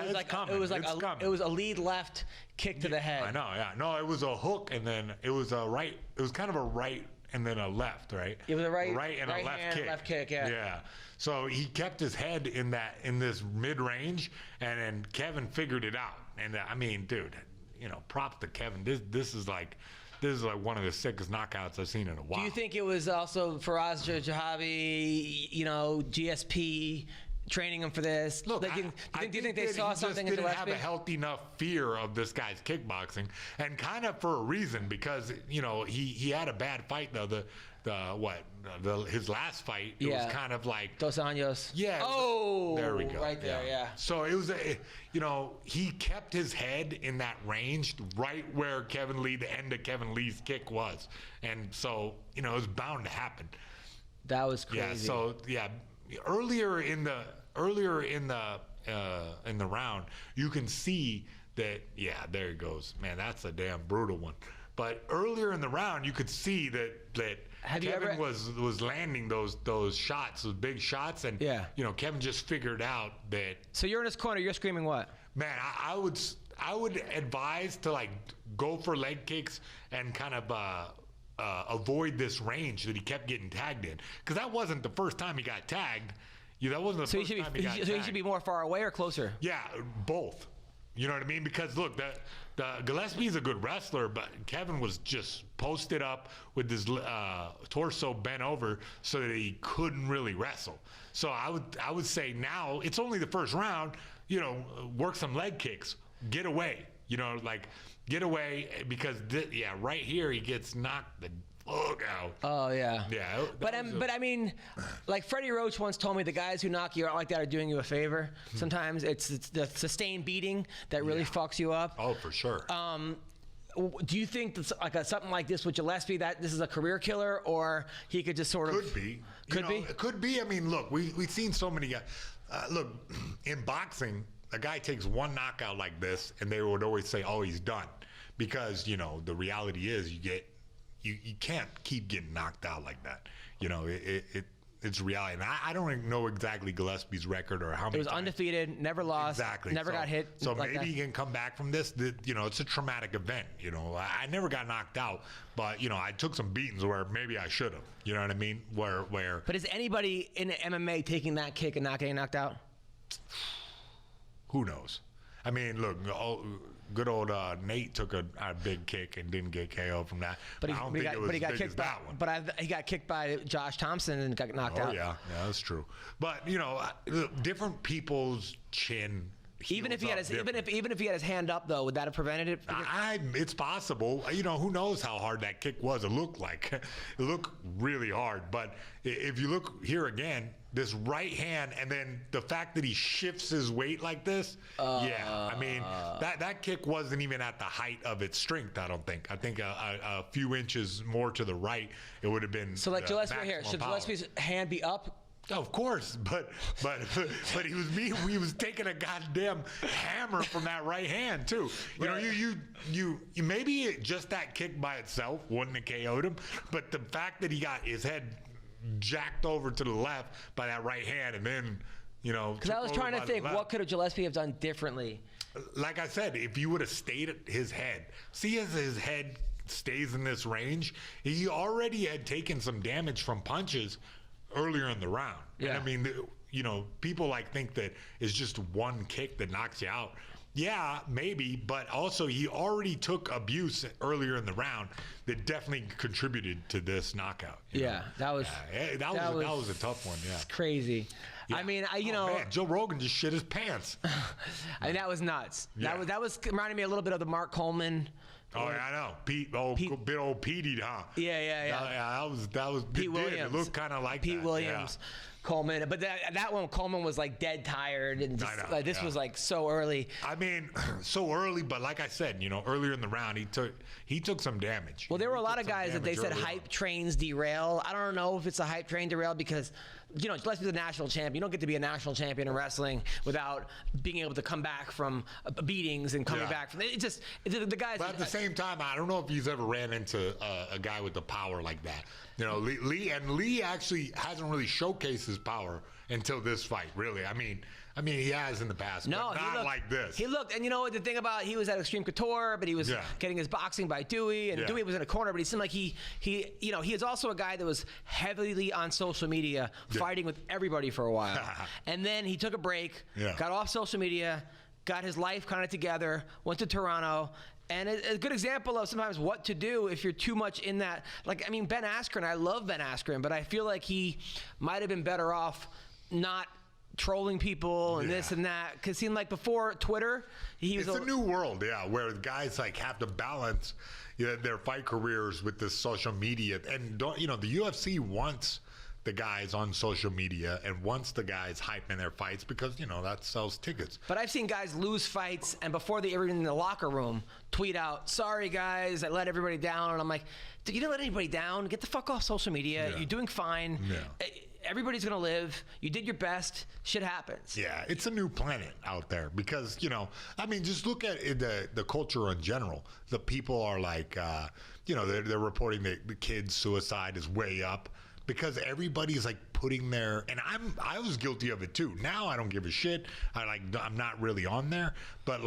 It was a lead left kick to the head. I know. Yeah. No, it was a hook, and then it was a right. It was kind of a right and then a left. Right. It was a right and a left kick. Left kick. Yeah. Yeah. So he kept his head in this mid range, and then Kevin figured it out. And I mean, dude, props to Kevin. This is like one of the sickest knockouts I've seen in a while. Do you think it was also Faraz Jahavi, GSP training him for this? Look, do you think they saw something in Gillespie? Didn't have a Gillespie? healthy enough fear of this guy's kickboxing, and kind of for a reason, because he had a bad fight though. His last fight, it was kind of like Dos Anjos. Yeah. Oh, there we go. Right there, yeah. So it was he kept his head in that range, right where the end of Kevin Lee's kick was, and so it was bound to happen. That was crazy. Yeah. So earlier in the round, you can see that. Yeah, there it goes. Man, that's a damn brutal one. But earlier in the round, you could see that Kevin was landing those shots, those big shots, and Kevin just figured out that. So you're in his corner. You're screaming what? Man, I would advise to like go for leg kicks and kind of avoid this range that he kept getting tagged in, because that wasn't the first time he got tagged. That wasn't the first time he got tagged. So he should be more far away or closer? Yeah, both. You know what I mean? Because look, the Gillespie's a good wrestler, but Kevin was just posted up with his torso bent over so that he couldn't really wrestle. So I would say now it's only the first round. Work some leg kicks, get away. Get away, because right here he gets knocked the fuck out. Oh yeah. Yeah. But I mean, like Freddie Roach once told me, the guys who knock you out like that are doing you a favor. Sometimes it's the sustained beating that really fucks you up. Oh, for sure. Do you think that's like something like this with Gillespie, that this is a career killer, or he could just sort of could be? It could be. I mean, look, we've seen so many guys. Look, in boxing, a guy takes one knockout like this, and they would always say, "Oh, he's done," because the reality is you can't keep getting knocked out like that. It's reality. And I don't know exactly Gillespie's record or how many. It was undefeated, never lost, never got hit. So like maybe that. he can come back from this. It's a traumatic event. I never got knocked out, but I took some beatings where maybe I should have. You know what I mean? Where. But is anybody in MMA taking that kick and not getting knocked out? Who knows? I mean, look, good old Nate took a big kick and didn't get KO from that. But he got kicked by that one. But he got kicked by Josh Thompson and got knocked out. Oh yeah, that's true. But different people's chin Even if he had his even if he had his hand up though, would that have prevented it? It's possible. You know, who knows how hard that kick was? It looked really hard. But if you look here again, this right hand, and then the fact that he shifts his weight like this, I mean, that kick wasn't even at the height of its strength. I don't think. I think a few inches more to the right, it would have been. So like Gillespie here, should Gillespie's hand be up? Of course, but he was taking a goddamn hammer from that right hand too. You know, you maybe just that kick by itself wouldn't have KO'd him, but the fact that he got his head jacked over to the left by that right hand, and then, you know, because I was trying to think, what could Gillespie have done differently? Like I said, if you would have stayed at his head, see as his head stays in this range, he already had taken some damage from punches earlier in the round. Yeah. And I mean, you know, people think that it's just one kick that knocks you out. Yeah, maybe, but also he already took abuse earlier in the round that definitely contributed to this knockout. Yeah, that was a tough one. Yeah, it's crazy. Yeah. I mean, man, Joe Rogan just shit his pants. I mean, that was nuts. Yeah. That was reminding me a little bit of the Mark Coleman. Oh yeah, I know. Bit old Petey, huh? Yeah. That was Pete Williams. It looked kind of like Pete Williams. Yeah. Coleman, but that one, Coleman was like dead tired, and just, this was like so early. I mean, so early, but like I said, you know, earlier in the round, he took some damage. Well, there were a lot of guys that they said hype trains derail. I don't know if it's a hype train derail because, you know, Gillespie's a national champion. You don't get to be a national champion in wrestling without being able to come back from beatings and coming back from it. Just the guys. But at the same time, I don't know if he's ever ran into a guy with the power like that. You know, Lee actually hasn't really showcased his power until this fight. Really, I mean, he has in the past, but not like this. He looked, and you know what? The thing about he was at Extreme Couture, but he was getting his boxing by Dewey, and Dewey was in a corner, but he seemed like he is also a guy that was heavily on social media, fighting with everybody for a while, and then he took a break, got off social media, got his life kind of together, went to Toronto. And a good example of sometimes what to do if you're too much in that. Like, I mean, Ben Askren, I love Ben Askren, but I feel like he might have been better off not trolling people and this and that. Because it seemed like before Twitter, it's a new world, where guys have to balance their fight careers with this social media. And, the UFC wants the guys on social media and wants the guys hyping their fights because, that sells tickets. But I've seen guys lose fights and before they ever in the locker room tweet out, "Sorry guys, I let everybody down." And I'm like, "You didn't let anybody down. Get the fuck off social media. You're doing fine. Everybody's going to live. You did your best. Shit happens." Yeah, it's a new planet out there because, just look at the culture in general. The people are like, they're reporting that the kids' suicide is way up. Because everybody's putting their, and I was guilty of it too. Now I don't give a shit. I'm not really on there. But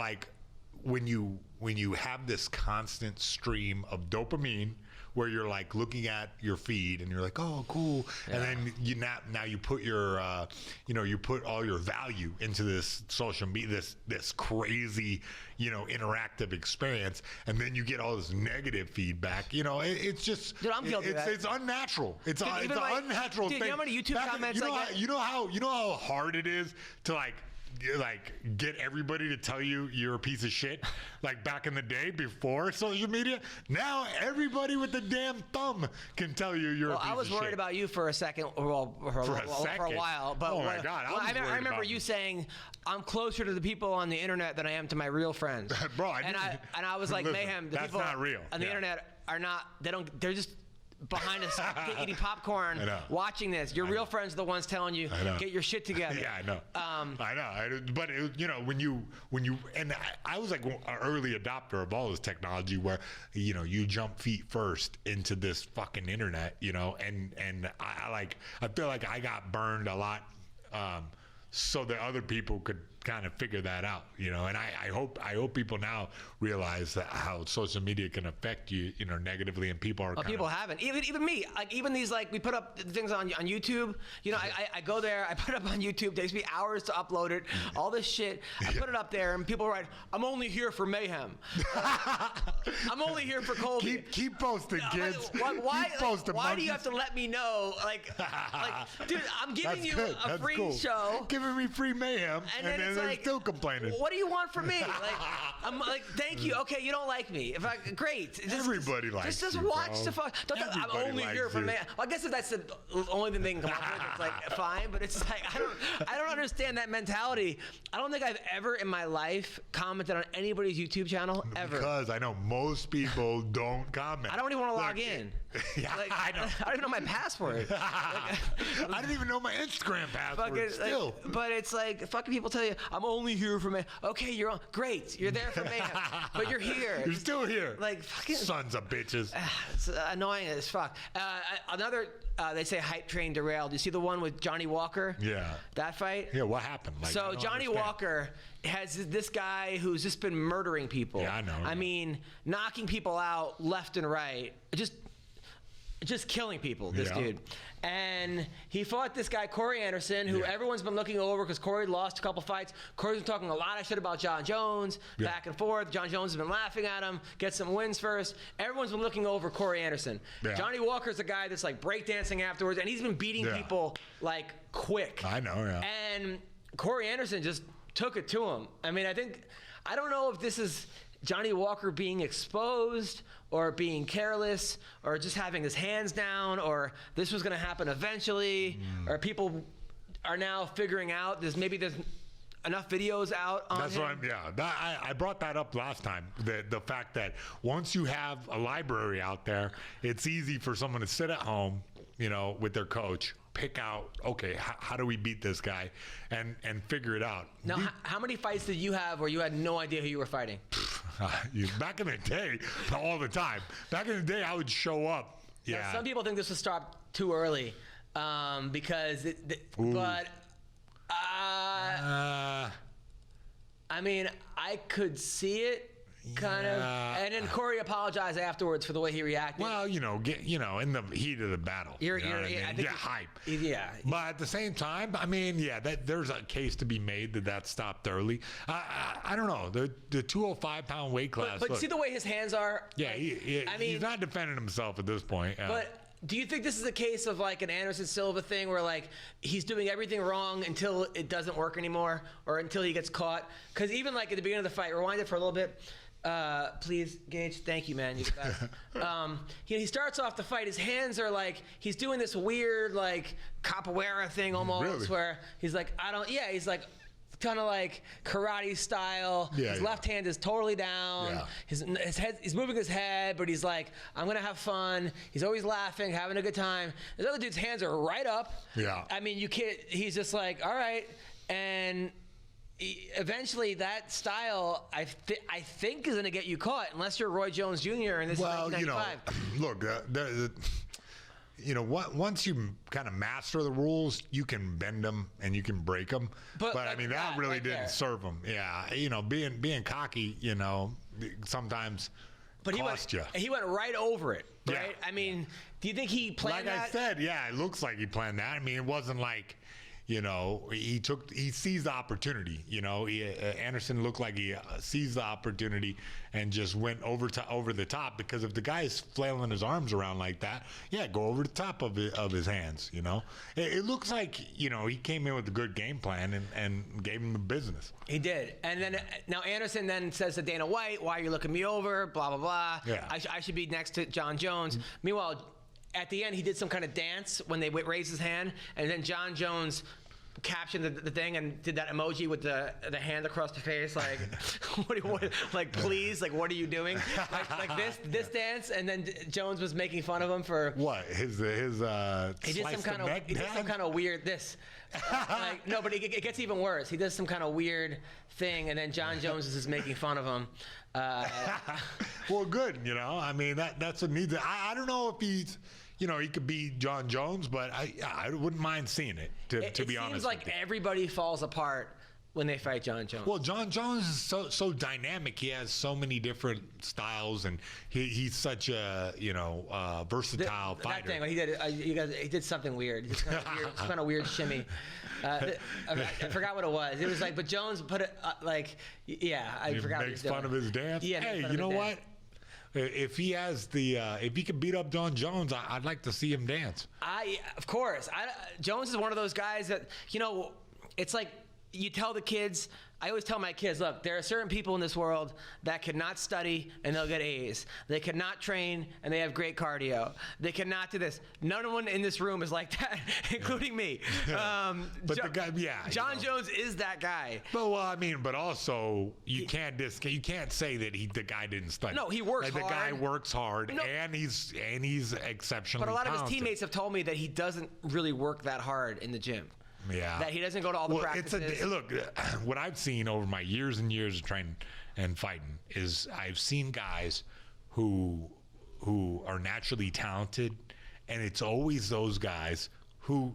when you have this constant stream of dopamine, where you're looking at your feed and you're like, oh, cool, and then you put your, you put all your value into this social media, this crazy, interactive experience, and then you get all this negative feedback. It's just, dude, I'm guilty of that. It's unnatural. It's an unnatural thing. Dude, you know how many YouTube comments you know how hard it is to get everybody to tell you you're a piece of shit, back in the day before social media. Now everybody with the damn thumb can tell you you're a piece of shit. I was worried about you for a second, for a while. But oh my God, I remember you saying, "I'm closer to the people on the internet than I am to my real friends." Bro, I was like, listen, Mayhem, the that's people not real. on the internet are not, they're just behind us eating popcorn, watching this. Your real friends are the ones telling you, get your shit together. Yeah, I know. I know. But when you and I was an early adopter of all this technology, where you jump feet first into this fucking internet, and I feel like I got burned a lot, so that other people could kind of figure that out, and I hope people now realize that how social media can affect you, negatively, and people are. People haven't. Even me. Even these we put up things on YouTube. I go there. I put it up on YouTube. It takes me hours to upload it. All this shit. I put it up there, and people write, "I'm only here for Mayhem. I'm only here for Colby." Keep posting, kids. Why do you have to let me know? Dude, I'm giving you a free show, giving me free Mayhem, and then and they're like, still complaining. What do you want from me? Like, I'm like, thank you. Okay, you don't like me. If I great. Everybody likes just you, watch bro. the fuck. I'm Everybody only likes here for you. man. Well, I guess if that's the only thing they can come up with, it's like fine. But it's like I don't understand that mentality. I don't think I've ever in my life commented on anybody's YouTube channel ever. Because I know most people don't comment. I don't even want to log Look, in. Yeah, Like, I know. I don't even know my password. I didn't even know my Instagram password. Fucking, Still. but it's like fucking people tell you I'm only here for Mayhem. Okay, you're on. Great, you're there for Mayhem, but you're here. You're still here. Like fucking Sons of bitches. It's annoying as fuck. Another, they say hype train derailed. You see the one with Johnny Walker? Yeah. That fight? Yeah, what happened? Like, I So don't Johnny understand. Walker has this guy who's just been murdering people. Yeah, I know. I mean, knocking people out left and right. Just killing people, this Yeah. dude. And he fought this guy, Corey Anderson, who everyone's been looking over because Corey lost a couple fights. Corey's been talking a lot of shit about John Jones, back and forth. John Jones has been laughing at him, get some wins first. Everyone's been looking over Corey Anderson. Yeah. Johnny Walker's a guy that's like breakdancing afterwards, and he's been beating people like quick. I know, yeah. And Corey Anderson just took it to him. I mean, I don't know if this is Johnny Walker being exposed or being careless or just having his hands down or this was going to happen eventually or people are now figuring out there's enough videos out on That's him. right. I brought that up last time. The fact that once you have a library out there, it's easy for someone to sit at home, with their coach, pick out, okay, how do we beat this guy, and figure it out. Now, how many fights did you have where you had no idea who you were fighting? Back in the day, all the time. Back in the day, I would show up. Yeah. Now, some people think this was stopped too early because, but. I mean, I could see it, kind of, and then Corey apologized afterwards for the way he reacted. Well, in the heat of the battle, I think hype. Yeah. But at the same time, I mean, there's a case to be made that stopped early. I don't know the 205-pound weight class. But see the way his hands are. Yeah, I mean, he's not defending himself at this point. But. Do you think this is a case of like an Anderson Silva thing where like he's doing everything wrong until it doesn't work anymore or until he gets caught? Because even like at the beginning of the fight, rewind it for a little bit. Please, Gage. Thank you, man. You're the best. He starts off the fight. His hands are like he's doing this weird like capoeira thing almost Really? where he's like he's like kind of like karate style. His left hand is totally down. Yeah. His head, he's moving his head, but he's like, I'm gonna have fun. He's always laughing, having a good time. This other dude's hands are right up. Yeah. I mean, you can't. He's just like, all right, and eventually that style, I think, is gonna get you caught unless you're Roy Jones Jr. and this is 1995. Look, once you kind of master the rules, you can bend them and you can break them. But I mean, that really didn't serve him. Yeah, being cocky, sometimes cost you. He went right over it. Right? Yeah. I mean, do you think he planned that? Like I said, it looks like he planned that. I mean, it wasn't like. He seized the opportunity. Anderson looked like he seized the opportunity and just went over the top. Because if the guy is flailing his arms around like that, go over the top of his hands. It looks like he came in with a good game plan and gave him the business. He did, and then now Anderson then says to Dana White, "Why are you looking me over? Blah blah blah. Yeah. I should be next to John Jones." Meanwhile, at the end, he did some kind of dance when they raised his hand, and then John Jones captioned the thing and did that emoji with the hand across the face, like, like please, like what are you doing? Like this dance, and then Jones was making fun of him for what his he did some kind of weird this. No, but it gets even worse. He does some kind of weird thing, and then John Jones is just making fun of him. Well, good. I mean that's what needs. I don't know if he's. He could be John Jones, but I wouldn't mind seeing it, to be honest. It seems like everybody falls apart when they fight John Jones. Well, John Jones is so dynamic. He has so many different styles, and he's such a versatile fighter. That thing he did something weird. It's kind of weird shimmy. I forgot what it was. It was like, but Jones put it I forgot. He makes fun of his dance. Yeah. Hey, you know what? If he has if he can beat up John Jones, I'd like to see him dance. Of course. Jones is one of those guys that it's like you tell the kids, I always tell my kids, look, there are certain people in this world that cannot study and they'll get A's. They cannot train and they have great cardio. They cannot do this. No one in this room is like that, including me. But the guy, John Jones is that guy. But well, I mean, but also you can't say that the guy didn't study. No, he works hard. The guy hard. works hard, No. and he's exceptionally But a lot of his talented. teammates have told me that he doesn't really work that hard in the gym. Yeah. That he doesn't go to all the practices. Look, what I've seen over my years and years of training and fighting is I've seen guys who are naturally talented, and it's always those guys who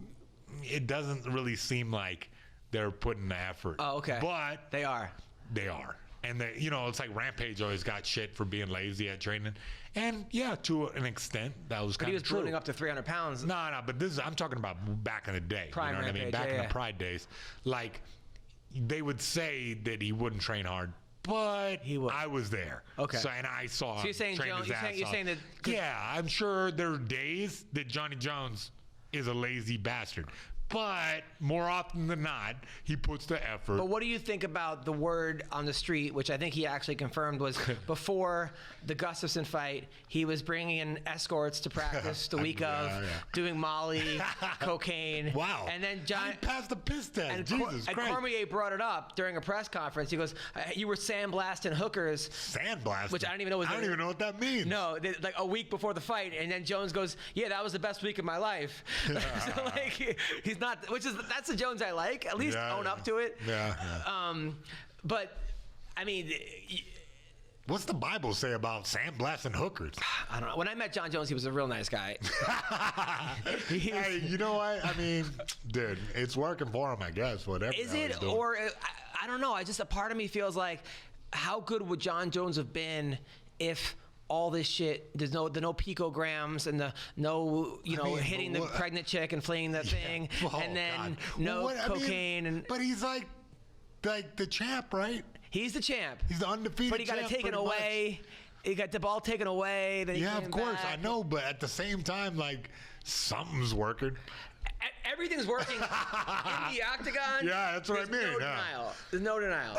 it doesn't really seem like they're putting the effort. Oh, okay. But they are. They are. And it's like Rampage always got shit for being lazy at training. And yeah, to an extent, that was kind of true. He was ballooning up to 300 pounds. No, but I'm talking about back in the day. Prime you know what I mean? Rampage, Back in yeah. the Pride days. Like, they would say that he wouldn't train hard, but He would. I was there. Okay. So, and I saw him So you're saying train Jones, his ass you're off. saying that. Yeah, I'm sure there are days that Johnny Jones is a lazy bastard. But more often than not, he puts the effort. But what do you think about the word on the street, which I think he actually confirmed was before the Gustafson fight, he was bringing in escorts to practice the week of, doing Molly, cocaine. Wow. And then John He passed the piss test. and, Jesus and Christ. Cormier brought it up during a press conference. He goes, "You were sandblasting hookers." Sandblasting? Which I don't even know. I don't even know what that means. No, like a week before the fight, and then Jones goes, "Yeah, that was the best week of my life." So like, he's not, that's the Jones I like. At least own up to it. Yeah. But I mean, What's the Bible say about sandblasting hookers? I don't know. When I met John Jones, he was a real nice guy. Hey, you know what? I mean, dude, it's working for him, I guess. Whatever. Is the hell it, he's doing. or I don't know. A part of me feels like, how good would John Jones have been if all this shit, there's no picograms and hitting the pregnant chick and fleeing the thing, and then cocaine but he's like the champ, right? He's the champ. He's the undefeated. But he got it taken away. He got the ball taken away. Then he Yeah, came of course, back. I know. But at the same time, like, something's working. Everything's working in the octagon. Yeah, that's what I mean. No denial. There's no denial.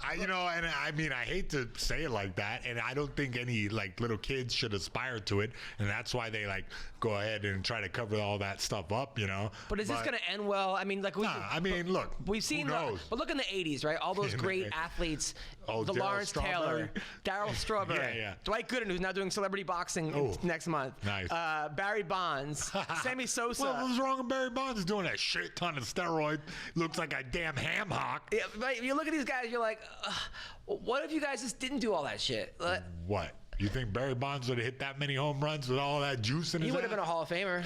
I hate to say it like that, and I don't think any like little kids should aspire to it, and that's why they like go ahead and try to cover all that stuff up, But is this going to end well? I mean, like look, we've seen. who knows? But look in the '80s, right? All those great athletes. Oh, the Darryl Lawrence Taylor, Darryl Strawberry, Yeah. Dwight Gooden, who's now doing celebrity boxing next month. Nice. Barry Bonds, Sammy Sosa. Well, what was wrong with Barry Bonds doing a shit ton of steroids? Looks like a damn ham hock. Yeah, but you look at these guys, you're like, what if you guys just didn't do all that shit? What? You think Barry Bonds would have hit that many home runs with all that juice in his He would have ass? been a Hall of Famer.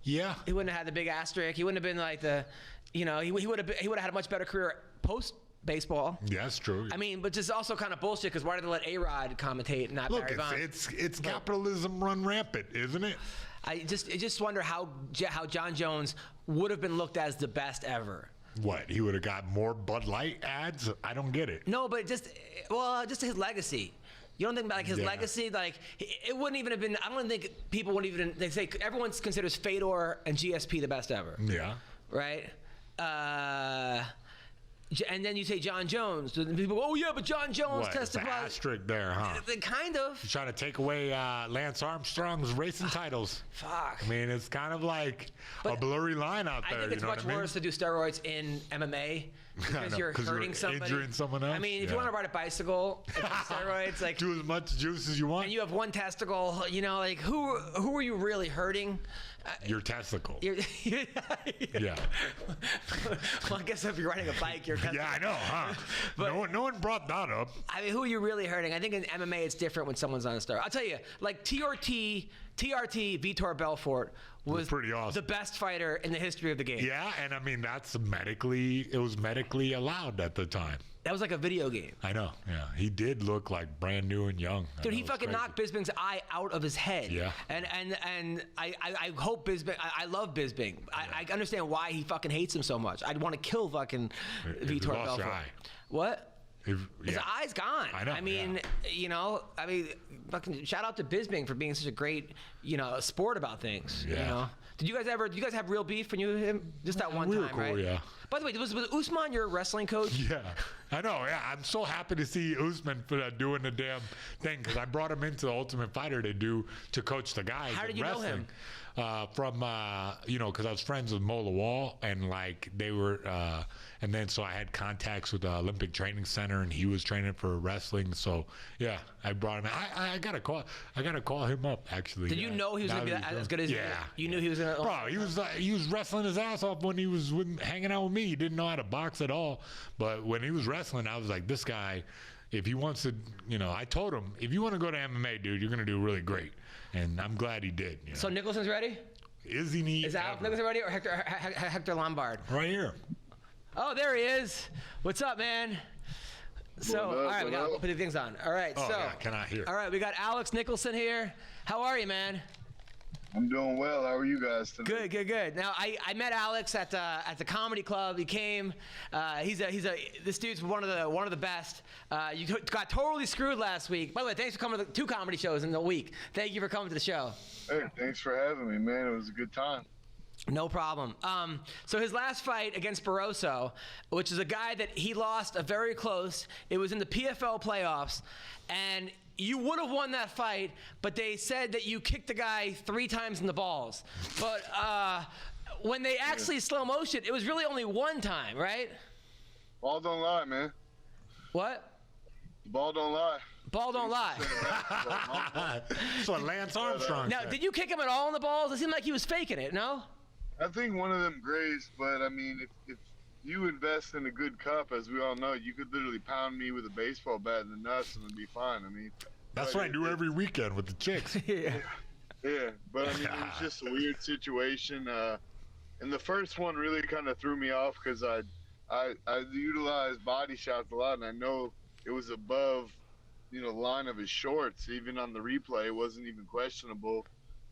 Yeah. He wouldn't have had the big asterisk. He wouldn't have been like he would have had a much better career post baseball. Yeah, that's true. I mean, but just also kind of bullshit, because why did they let A-Rod commentate and not Look, Barry Bonds? it's capitalism run rampant, isn't it? I just wonder how John Jones would have been looked as the best ever. What? He would have got more Bud Light ads? I don't get it. No, but just his legacy. You don't think about like his legacy? Like, it wouldn't even have been. I don't think people wouldn't even. They say everyone considers Fedor and GSP the best ever. Yeah. Right. And then you say John Jones. People go, oh yeah, but John Jones What? It's an testified. asterisk there, huh? Kind of. You're trying to take away Lance Armstrong's racing titles. Fuck. I mean, it's kind of like a blurry line out there. I think it's much worse to do steroids in MMA because you're hurting somebody. Injuring someone else. I mean, if you want to ride a bicycle, if it's steroids, like, do as much juice as you want. and you have one testicle, like who are you really hurting? Your testicle. Yeah. Yeah. Well, I guess if you're riding a bike, you're kind Yeah, I know, huh? But- no one brought that up. I mean, who are you really hurting? I think in MMA it's different when someone's on a steroid. I'll tell you, like TRT Vitor Belfort was pretty awesome. the best fighter in the history of the game. Yeah, and I mean it was medically allowed at the time. That was like a video game. I know. Yeah, he did look like brand new and young. Dude, he fucking knocked Bisping's eye out of his head. Yeah. And I hope Bisping. I love Bisping. I understand why he fucking hates him so much. I'd want to kill fucking If you Vitor lost Belfort. your eye. What? His Yeah. eye's gone. I know, I mean, fucking shout out to Bisping for being such a great, sport about things. Yeah. Did you guys have real beef when you him? Just that one we time, were cool, right? yeah. By the way, was Usman your wrestling coach? Yeah, I know. Yeah, I'm so happy to see Usman for doing the damn thing because I brought him into the Ultimate Fighter to coach the guys. How did in you know wrestling. him? From because I was friends with Mo Lawal, and like they were, and then so I had contacts with the Olympic Training Center, and he was training for wrestling. So yeah, I brought him. I gotta call him up actually. Did you know he was gonna be as good as? Yeah, you knew he was gonna. Bro, he was wrestling his ass off when he was hanging out with me. He didn't know how to box at all, but when he was wrestling, I was like, this guy, if he wants to, I told him, if you want to go to MMA, dude, you're gonna do really great. And I'm glad he did. So Nicholson's ready? Is he? Is Alex Nicholson ready or Hector Lombard? Right here. Oh, there he is. What's up, man? So, all right, we got to put the things on. All right, oh, yeah, cannot hear. All right, we got Alex Nicholson here. How are you, man? I'm doing well. How are you guys today? Good. Now, I met Alex at the comedy club. He came. This dude's one of the best. You got totally screwed last week. By the way, thanks for coming to the 2 comedy shows in the week. Thank you for coming to the show. Hey, thanks for having me, man. It was a good time. No problem. So his last fight against Barroso, which is a guy that he lost a very close. It was in the PFL playoffs, and you would have won that fight, but they said that you kicked the guy 3 times in the balls. But when they actually slow motion, it was really only 1 time, right? Ball don't lie, man. What? Ball don't lie. Ball don't lie. That's what Lance Armstrong Now, said. did you kick him at all in the balls? It seemed like he was faking it, no? I think one of them grazed, but I mean, if you invest in a good cup, as we all know, you could literally pound me with a baseball bat in the nuts and it'd be fine. I mean, That's what I do every weekend with the chicks. Yeah. Yeah, but I mean, it was just a weird situation. And the first one really kind of threw me off because I utilized body shots a lot, and I know it was above, the line of his shorts. Even on the replay, it wasn't even questionable.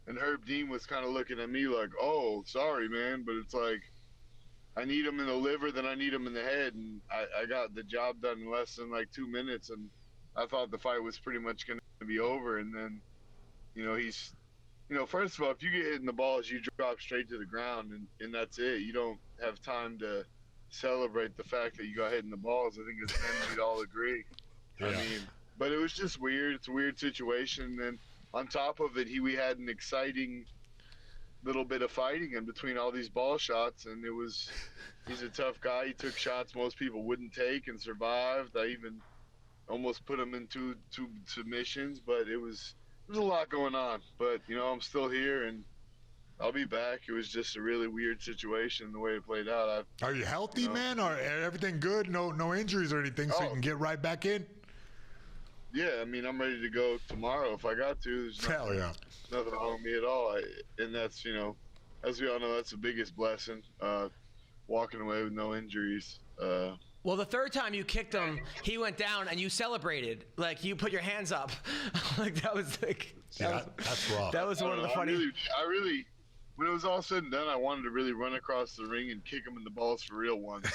And Herb Dean was kind of looking at me like, "Oh, sorry, man," but it's like, I need him in the liver, then I need him in the head, and I got the job done in less than like 2 minutes, and I thought the fight was pretty much going to be over. And then, he's, first of all, if you get hit in the balls, you drop straight to the ground, and that's it. You don't have time to celebrate the fact that you got hit in the balls. I think it's men we'd all agree. Yeah. I mean, but it was just weird. It's a weird situation. And on top of it, we had an exciting little bit of fighting in between all these ball shots, and he's a tough guy. He took shots most people wouldn't take and survived. I even almost put him in two submissions, but it was a lot going on. But I'm still here, and I'll be back. It was just a really weird situation the way it played out. Are you healthy, man? Or everything good? No injuries or anything, so you can get right back in? Yeah, I mean, I'm ready to go tomorrow if I got to. There's Hell yeah. nothing wrong with me at all. And that's, as we all know, that's the biggest blessing, walking away with no injuries. Well, the 3rd time you kicked him, he went down and you celebrated. Like, you put your hands up. Like, that was like... That's rough. That was one of the funny... I really, when it was all said and done, I wanted to really run across the ring and kick him in the balls for real once.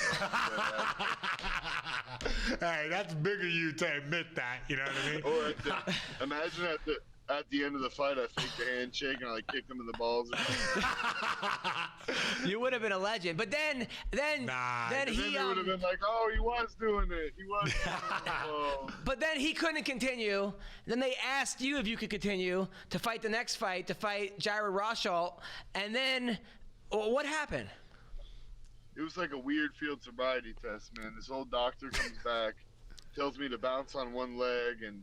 Hey, that's big of you to admit that. You know what I mean? Or imagine at the end of the fight, I faked the handshake and I kicked him in the balls. You would have been a legend. But then Then he they would have been like, "Oh, he was doing it. He was." Doing it. Oh. But then he couldn't continue. Then they asked you if you could continue to fight the next fight, to fight Jared Rosholt. And then what happened? It was like a weird field sobriety test, man. This old doctor comes back, tells me to bounce on one leg and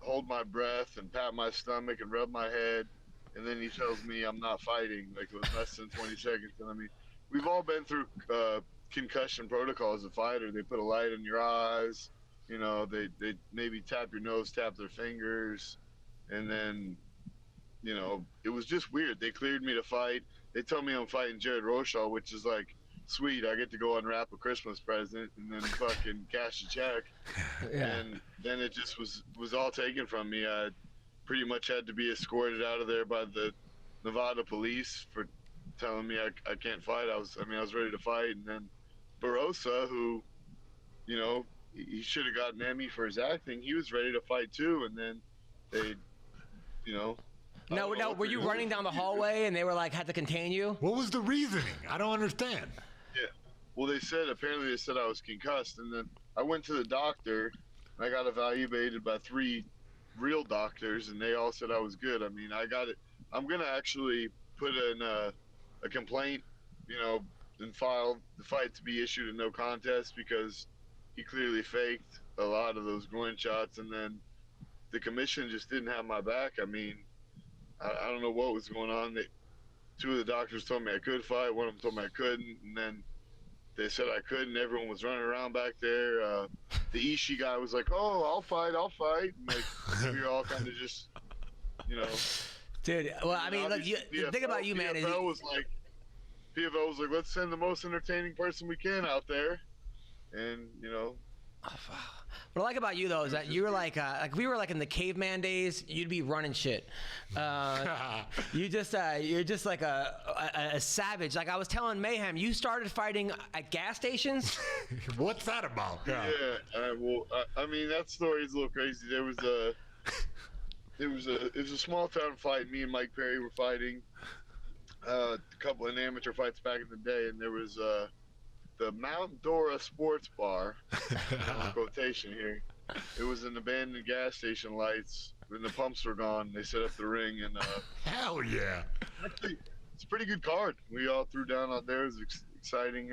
hold my breath and pat my stomach and rub my head, and then he tells me I'm not fighting. Like, it was less than 20 seconds. And I mean, we've all been through concussion protocol as a fighter. They put a light in your eyes, they maybe tap your nose, tap their fingers, and then, it was just weird. They cleared me to fight. They told me I'm fighting Jared Rosholt, which is like, sweet, I get to go unwrap a Christmas present and then fucking cash a check. Yeah. And then it just was all taken from me. I pretty much had to be escorted out of there by the Nevada police for telling me I can't fight. I was ready to fight. And then Barroso, who, he should have gotten Emmy for his acting, he was ready to fight too. And then they, Now, were you running down the hallway and they were like, had to contain you? What was the reasoning? I don't understand. Yeah. Well, apparently they said I was concussed, and then I went to the doctor, and I got evaluated by 3 real doctors, and they all said I was good. I mean, I got it. I'm gonna actually put in a complaint, and file the fight to be issued a no contest because he clearly faked a lot of those groin shots, and then the commission just didn't have my back. I mean, I don't know what was going on. 2 of the doctors told me I could fight. One of them told me I couldn't, and then they said I couldn't. Everyone was running around back there. The Ishii guy was like, "Oh, I'll fight." And like, we were all kind of just, Dude, well, I mean, look, the thing about you, man, is PFL was like, let's send the most entertaining person we can out there, and what I like about you though is that you were like we were like in the caveman days. You'd be running shit. You're just like a savage. Like I was telling Mayhem, you started fighting at gas stations. What's that about? Yeah. Well, I mean that story is a little crazy. It was a small town fight. Me and Mike Perry were fighting a couple of amateur fights back in the day, and there was the Mount Dora Sports Bar, quotation here. It was an abandoned gas station lights. When the pumps were gone, they set up the ring, and hell yeah! It's a pretty good card. We all threw down out there. It was an exciting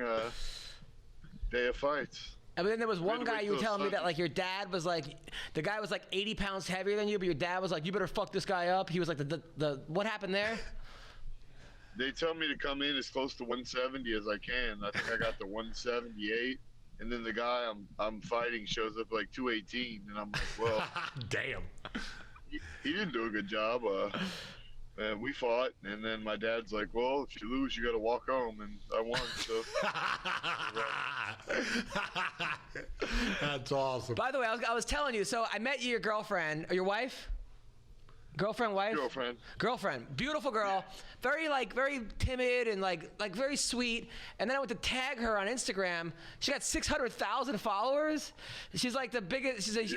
day of fights. And then there was one guy you were telling me that like your dad was like, the guy was like 80 pounds heavier than you, but your dad was like, you better fuck this guy up. He was like the what happened there? They tell me to come in as close to 170 as I can. I think I got to 178, and then the guy I'm fighting shows up like 218, and I'm like, well, damn. He didn't do a good job. We fought, and then my dad's like, well, if you lose, you got to walk home, and I won. So that's awesome. By the way, I was telling you. So I met your girlfriend or your wife. Girlfriend, wife? Girlfriend. Beautiful girl. Very timid and like very sweet. And then I went to tag her on Instagram. She got 600,000 followers. She's like the biggest. She's like,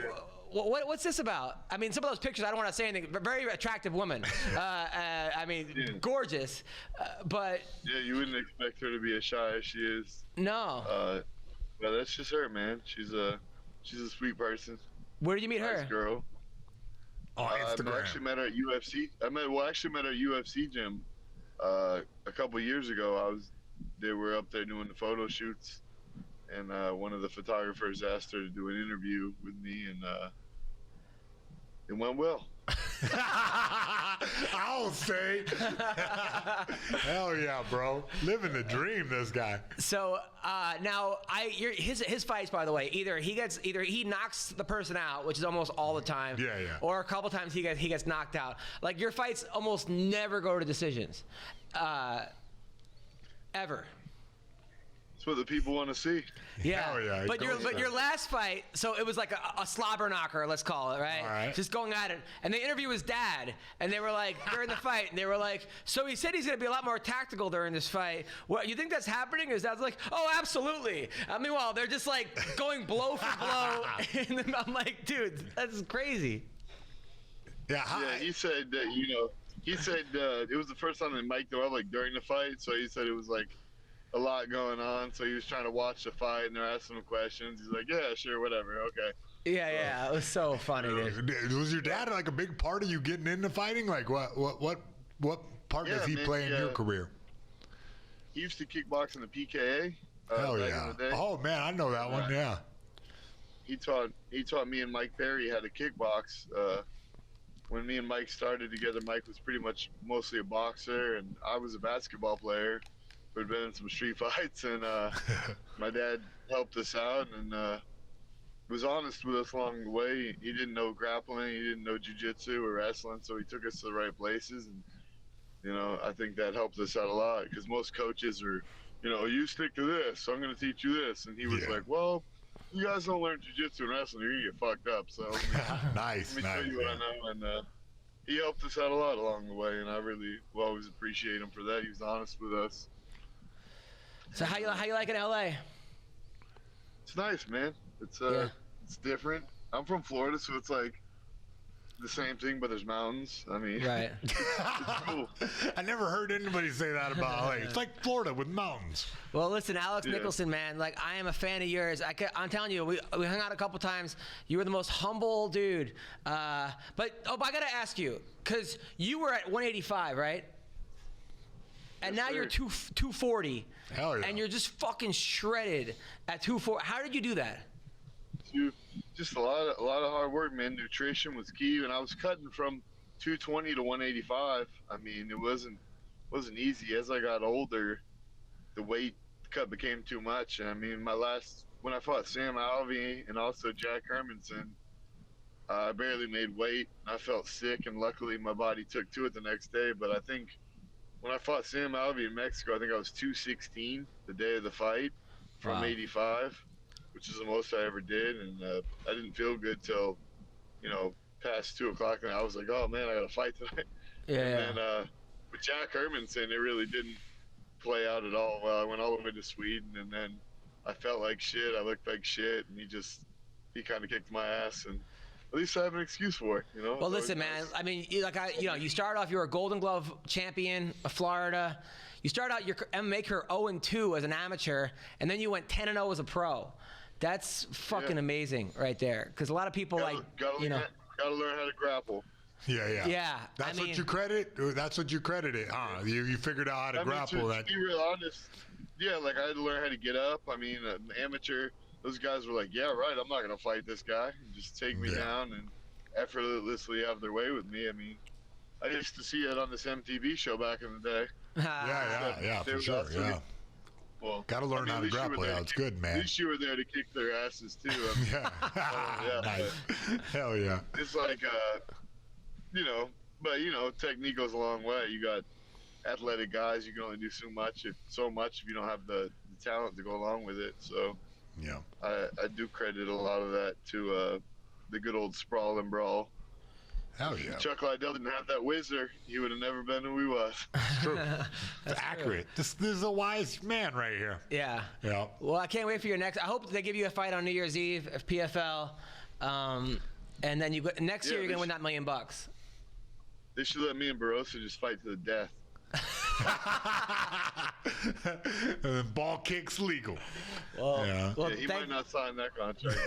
what's this about? I mean, some of those pictures, I don't want to say anything, but very attractive woman. I mean, gorgeous. But yeah, you wouldn't expect her to be as shy as she is. No. But that's just her, man. She's a sweet person. Where did you meet her? Nice girl. On Instagram. I actually met her at UFC. I met her at UFC gym a couple years ago. They were up there doing the photo shoots, and one of the photographers asked her to do an interview with me, and it went well. I'll say. Hell yeah, bro. Living the dream, this guy. So now his fights, by the way, either he knocks the person out, which is almost all the time. Yeah. Or a couple times he gets knocked out. Like your fights almost never go to decisions. Ever. That's what the people want to see. Yeah. Hell yeah, But your last fight, so it was like a slobber knocker, let's call it, right? All right. Just going at it. And they interviewed his dad, and they were like, during the fight, and they were like, so he said he's going to be a lot more tactical during this fight. What, you think that's happening? His dad's like, oh, absolutely. Meanwhile, they're just like going blow for blow. And then I'm like, dude, that's crazy. Yeah. Yeah, he said that, it was the first time they mic'd him up like during the fight, so he said it was like a lot going on, so he was trying to watch the fight, and they're asking him questions. He's like, yeah, sure, whatever, okay. Yeah, it was so funny, dude. Was your dad like a big part of you getting into fighting? Like what part does he play in your career? He used to kickbox in the PKA. Hell back yeah. in the day. Oh man, I know that one, yeah. He taught me and Mike Perry how to kickbox. When me and Mike started together, Mike was pretty much mostly a boxer, and I was a basketball player. We'd been in some street fights, and my dad helped us out and was honest with us along the way. He didn't know grappling, he didn't know jiu-jitsu or wrestling, so he took us to the right places. And I think that helped us out a lot, because most coaches are, you stick to this, so I'm going to teach you this. And he was like, well, you guys don't learn jiu-jitsu and wrestling, you're going to get fucked up. So Nice. let me tell you what I know. And he helped us out a lot along the way, and I really will always appreciate him for that. He was honest with us. So how you like in LA? It's nice, man. It's different. I'm from Florida, so it's like, the same thing, but there's mountains. I mean, Right. it's cool. I never heard anybody say that about LA. It's like Florida with mountains. Well, listen, Alex Nicholson, man, like I am a fan of yours. I'm telling you, we hung out a couple times. You were the most humble dude. But I gotta ask you, because you were at 185, right? And Yes, now sir. you're 240. Hell yeah. And you're just fucking shredded at 240. How did you do that? Dude, just a lot of hard work, man. Nutrition was key, and I was cutting from 220 to 185. I mean, it wasn't easy. As I got older, the weight cut became too much. And I mean, when I fought Sam Alvey and also Jack Hermanson, I barely made weight. I felt sick, and luckily my body took to it the next day. But I think when I fought Sam Alvey in Mexico, I think I was 216 the day of the fight from Wow. 85, which is the most I ever did. And I didn't feel good till, past 2 o'clock. And I was like, oh man, I got to fight tonight. Yeah. And then with Jack Hermanson, it really didn't play out at all. I went all the way to Sweden, and then I felt like shit. I looked like shit, and he kind of kicked my ass. And at least I have an excuse for it, Well, Well, listen, man. I mean, you start off. You're a Golden Glove champion of Florida. You start out your MMA career 0-2 as an amateur, and then you went 10-0 as a pro. That's fucking amazing, right there. Because a lot of people gotta learn how to grapple. Yeah. Yeah, That's I mean- what you credit. That's what you credit it, huh? You figured out how to grapple that. To be real honest, yeah, like I had to learn how to get up. I mean, an amateur, those guys were like, yeah, right, I'm not gonna fight this guy. Just take me down and effortlessly have their way with me. I mean, I used to see it on this MTV show back in the day. Yeah, They for were sure. also- Yeah. Well, Gotta learn how at to least you were grapple. there Yeah, to it's kick- good, man. At least you were there to kick their asses too. I mean, Yeah. Nice. Hell yeah. it's like, but technique goes a long way. You got athletic guys. You can only do so much if you don't have the talent to go along with it. So Yeah. I do credit a lot of that to the good old sprawl and brawl. Hell yeah. Chuck Liddell didn't have that whizzer, he would have never been who he was. True. It's accurate. This is a wise man right here. Yeah. Yeah. Well, I can't wait for your next. I hope they give you a fight on New Year's Eve of PFL, and then next year you're gonna win that $1 million. They should let me and Barossa just fight to the death. Ball kicks legal. Well, Yeah. well, Yeah, he might not sign that contract.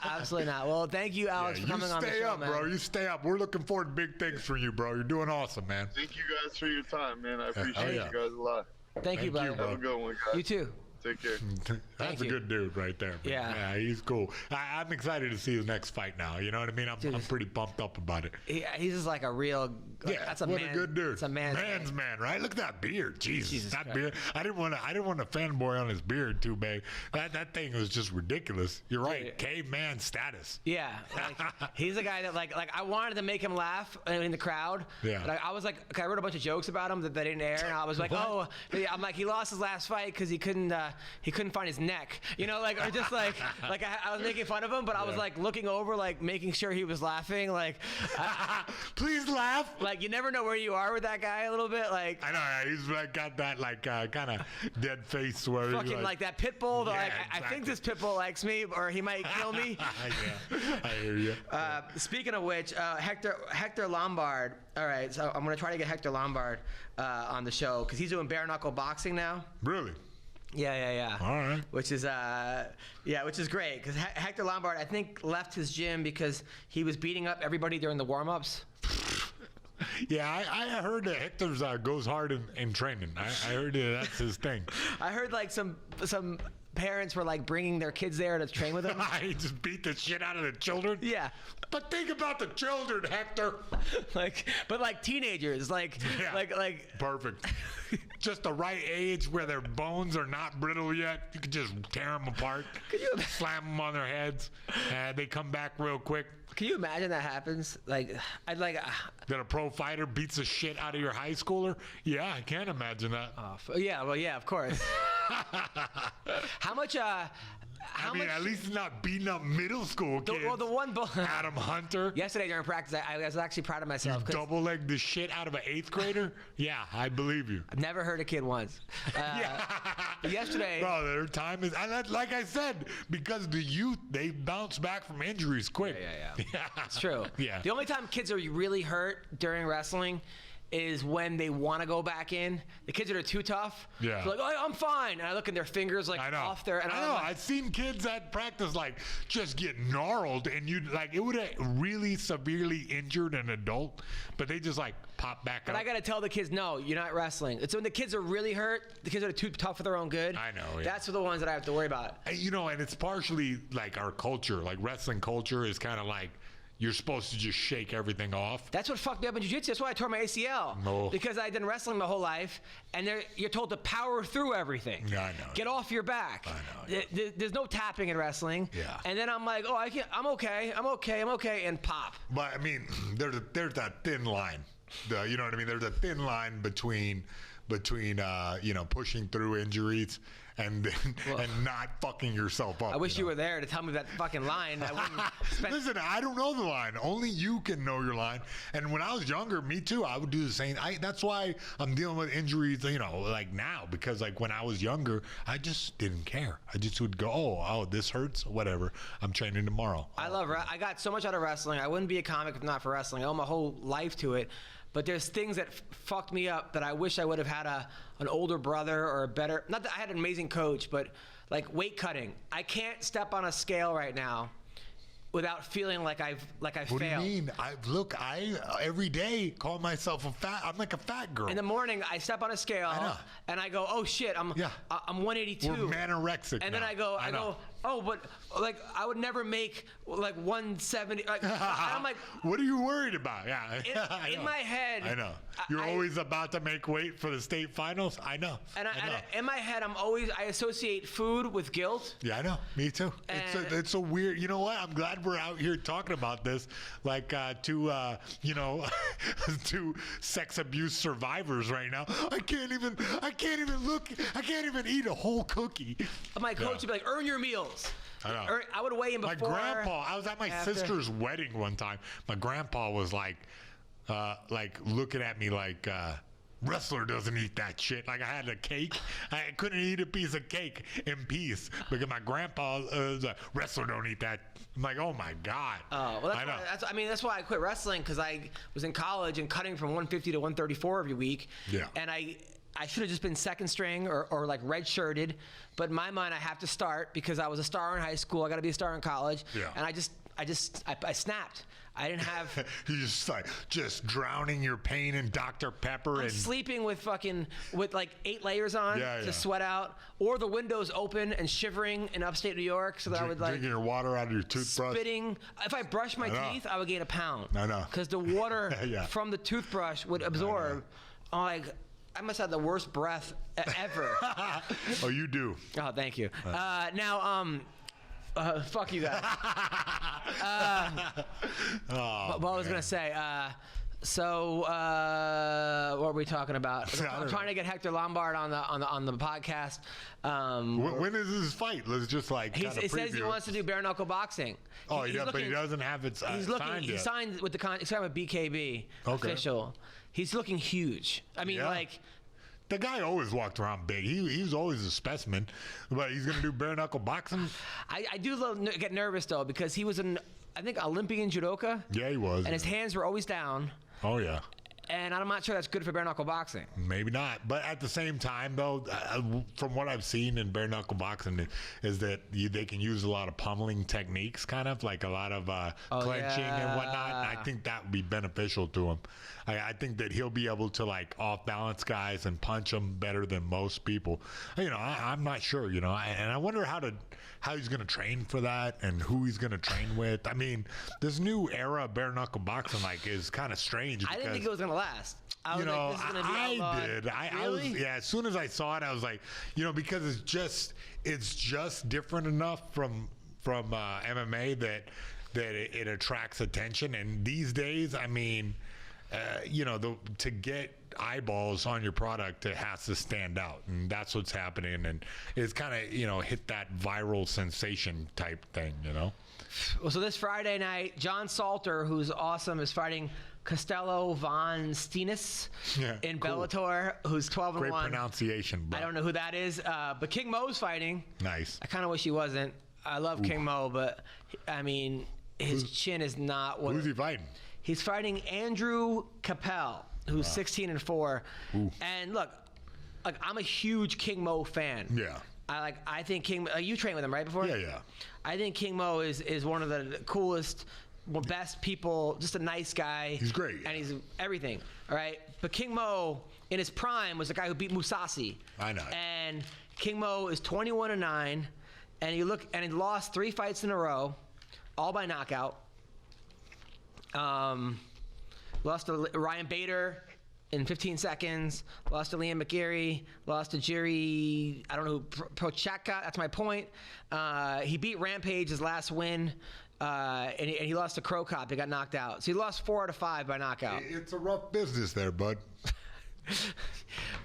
absolutely not. Well, thank you, Alex, for You coming on the stay show, up, man. bro. You stay up. We're looking forward to big things for you, bro. You're doing awesome, man. Thank you guys for your time, man. I appreciate yeah. you guys a lot. Thank you, Thank you, brother. bro. Have a good one, guys. You too. Take care. That's you. a good dude right there. Man. Yeah. He's cool. I'm excited to see his next fight now. You know what I mean? I'm pretty pumped up about it. He's just like a real. Yeah, that's a what man. a good dude. It's a man's man, right? Look at that beard. Jesus that Christ. beard. I didn't want to fanboy on his beard too, babe. That thing was just ridiculous. You're right. Yeah. Caveman status. Yeah, like, he's a guy that like I wanted to make him laugh in the crowd. Yeah. But I was like, I wrote a bunch of jokes about him that they didn't air, and I was like, What? I'm like, he lost his last fight because he couldn't find his neck, or just like I was making fun of him, but I was like looking over, like making sure he was laughing, like, Please laugh. like you never know where you are with that guy a little bit, like. I know. He's like got that like kind of dead face where he's Fucking like that pit bull. Yeah, Like I think this pit bull likes me, or he might kill me. Yeah, I hear you. Speaking of which, Hector Lombard. All right, so I'm gonna try to get Hector Lombard on the show because he's doing bare knuckle boxing now. Really? Yeah. All right. Which is great because Hector Lombard, I think, left his gym because he was beating up everybody during the warm-ups. Yeah, I heard that Hector's goes hard in training. I heard that's his thing. I heard like some parents were like bringing their kids there to train with him. He just beat the shit out of the children. Yeah. But think about the children, Hector. But teenagers, Yeah. like Perfect. Just the right age where their bones are not brittle yet. You could just tear them apart, slam them on their heads, and they come back real quick. Can you imagine that happens? Like, I'd like. That a pro fighter beats the shit out of your high schooler? Yeah, I can't imagine that. Yeah, well, yeah, of course. How I mean, at least it's not beating up middle school kids. Well, the one Adam Hunter. Yesterday during practice, I was actually proud of myself. Double-legged the shit out of an 8th grader? Yeah, I believe you. I've never hurt a kid once. But yesterday... Bro, their time is... And like I said, because the youth, they bounce back from injuries quick. Yeah. It's true. Yeah. The only time kids are really hurt during wrestling is when they want to go back in. The kids that are too tough, yeah, they're like, oh, I'm fine. And I look at their fingers like off there. And I know. I've seen kids at practice like just get gnarled, and you like it would have really severely injured an adult, but they just like pop back up. But I got to tell the kids, no, you're not wrestling. It's when the kids are really hurt, the kids that are too tough for their own good. I know. Yeah. That's the ones that I have to worry about. You know, and it's partially like our culture. Like wrestling culture is kind of like, you're supposed to just shake everything off. That's what fucked me up in jiu-jitsu. That's why I tore my ACL. No. Because I'd done wrestling my whole life, and you're told to power through everything. Yeah, I know. Get off your back. I know. There's no tapping in wrestling. Yeah. And then I'm like, I'm okay, and pop. But I mean, there's that thin line. You know what I mean? There's a thin line between pushing through injuries and not fucking yourself up. I wish you were there to tell me that fucking line. I wouldn't spend... Listen, I don't know the line. Only you can know your line. And when I was younger, me too, I would do the same. That's why I'm dealing with injuries, like now, because like when I was younger, I just didn't care. I just would go, oh, this hurts, whatever. I'm training tomorrow. I got so much out of wrestling. I wouldn't be a comic if not for wrestling. I owe my whole life to it. But there's things that fucked me up that I wish I would have had an older brother or a better. Not that I had an amazing coach, but like weight cutting. I can't step on a scale right now without feeling like I've failed. What do you mean? I every day call myself I'm like a fat girl. In the morning, I step on a scale and I go, oh shit, I'm 182. We're anorexic. And now. then I go, oh, but like I would never make like 170. Like, I'm like, what are you worried about? Yeah. In my head, I know. You're always about to make weight for the state finals. I know. And in my head, I associate food with guilt. Yeah, I know. Me too. It's a weird. You know what? I'm glad we're out here talking about this, like to sex abuse survivors right now. I can't even eat a whole cookie. My coach would be like, earn your meals. I know. I would weigh in before. My grandpa, I was at my sister's wedding one time. My grandpa was like looking at me like, wrestler doesn't eat that shit. Like I had a cake. I couldn't eat a piece of cake in peace because my grandpa was like, wrestler don't eat that. I'm like, oh my God. Oh, well, that's why I quit wrestling, because I was in college and cutting from 150 to 134 every week. Yeah. And I should have just been second string or like red-shirted. But in my mind, I have to start because I was a star in high school. I got to be a star in college. Yeah. And I snapped. I didn't have... You just drowning your pain in Dr. Pepper. I'm sleeping with like 8 layers on to sweat out, or the windows open and shivering in upstate New York, so that I would like... Drinking your water out of your toothbrush. Spitting. If I brushed my teeth, I would gain a pound. I know. Because the water from the toothbrush would absorb. I must have the worst breath ever. Oh, you do. Oh, thank you. Fuck you guys. What was I gonna say? What were we talking about? I'm trying to get Hector Lombard on the podcast. When is his fight? Let's just He says he wants to do bare knuckle boxing. Oh, but he doesn't have it signed yet. He signed with he's signed with BKB official. He's looking huge. I mean, the guy always walked around big. He was always a specimen, but he's gonna do bare knuckle boxing. I do get nervous though, because he was I think Olympian judoka. Yeah, he was. And his hands were always down. Oh yeah. And I'm not sure that's good for bare knuckle boxing. Maybe not. But at the same time, though, from what I've seen in bare knuckle boxing, is that they can use a lot of pummeling techniques, kind of like a lot of clenching and whatnot. And I think that would be beneficial to him. I think that he'll be able to off balance guys and punch them better than most people. I'm not sure. And I wonder how he's going to train for that and who he's going to train with. I mean, this new era of bare knuckle boxing is kind of strange. I didn't think it was going to last. I was like, this is going to be I did. Really? As soon as I saw it, I was like, because it's just different enough from MMA that it attracts attention. And these days, I mean, to get eyeballs on your product, it has to stand out, and that's what's happening. And it's kind of hit that viral sensation type thing. Well, so this Friday night, John Salter, who's awesome, is fighting Costello Von Steenis in Bellator, who's 12-1. Great pronunciation. Bro. I don't know who that is, but King Mo's fighting. Nice. I kind of wish he wasn't. I love King Mo, but I mean, his chin is not what. Who's he fighting? He's fighting Andrew Capel, who's 16-4. And look, I'm a huge King Mo fan. Yeah. I think King. You trained with him, right, before? Yeah. I think King Mo is one of the coolest, best people. Just a nice guy. He's great. And he's everything. All right. But King Mo, in his prime, was the guy who beat Musasi. I know. And King Mo is 21-9, and he lost 3 fights in a row, all by knockout. Lost to Ryan Bader in 15 seconds, lost to Liam McGarry, lost to Jerry, I don't know, Prochaka, that's my point. He beat Rampage his last win, and he lost to Crow Cop. He got knocked out. So he lost 4 out of 5 by knockout. It's a rough business there, bud.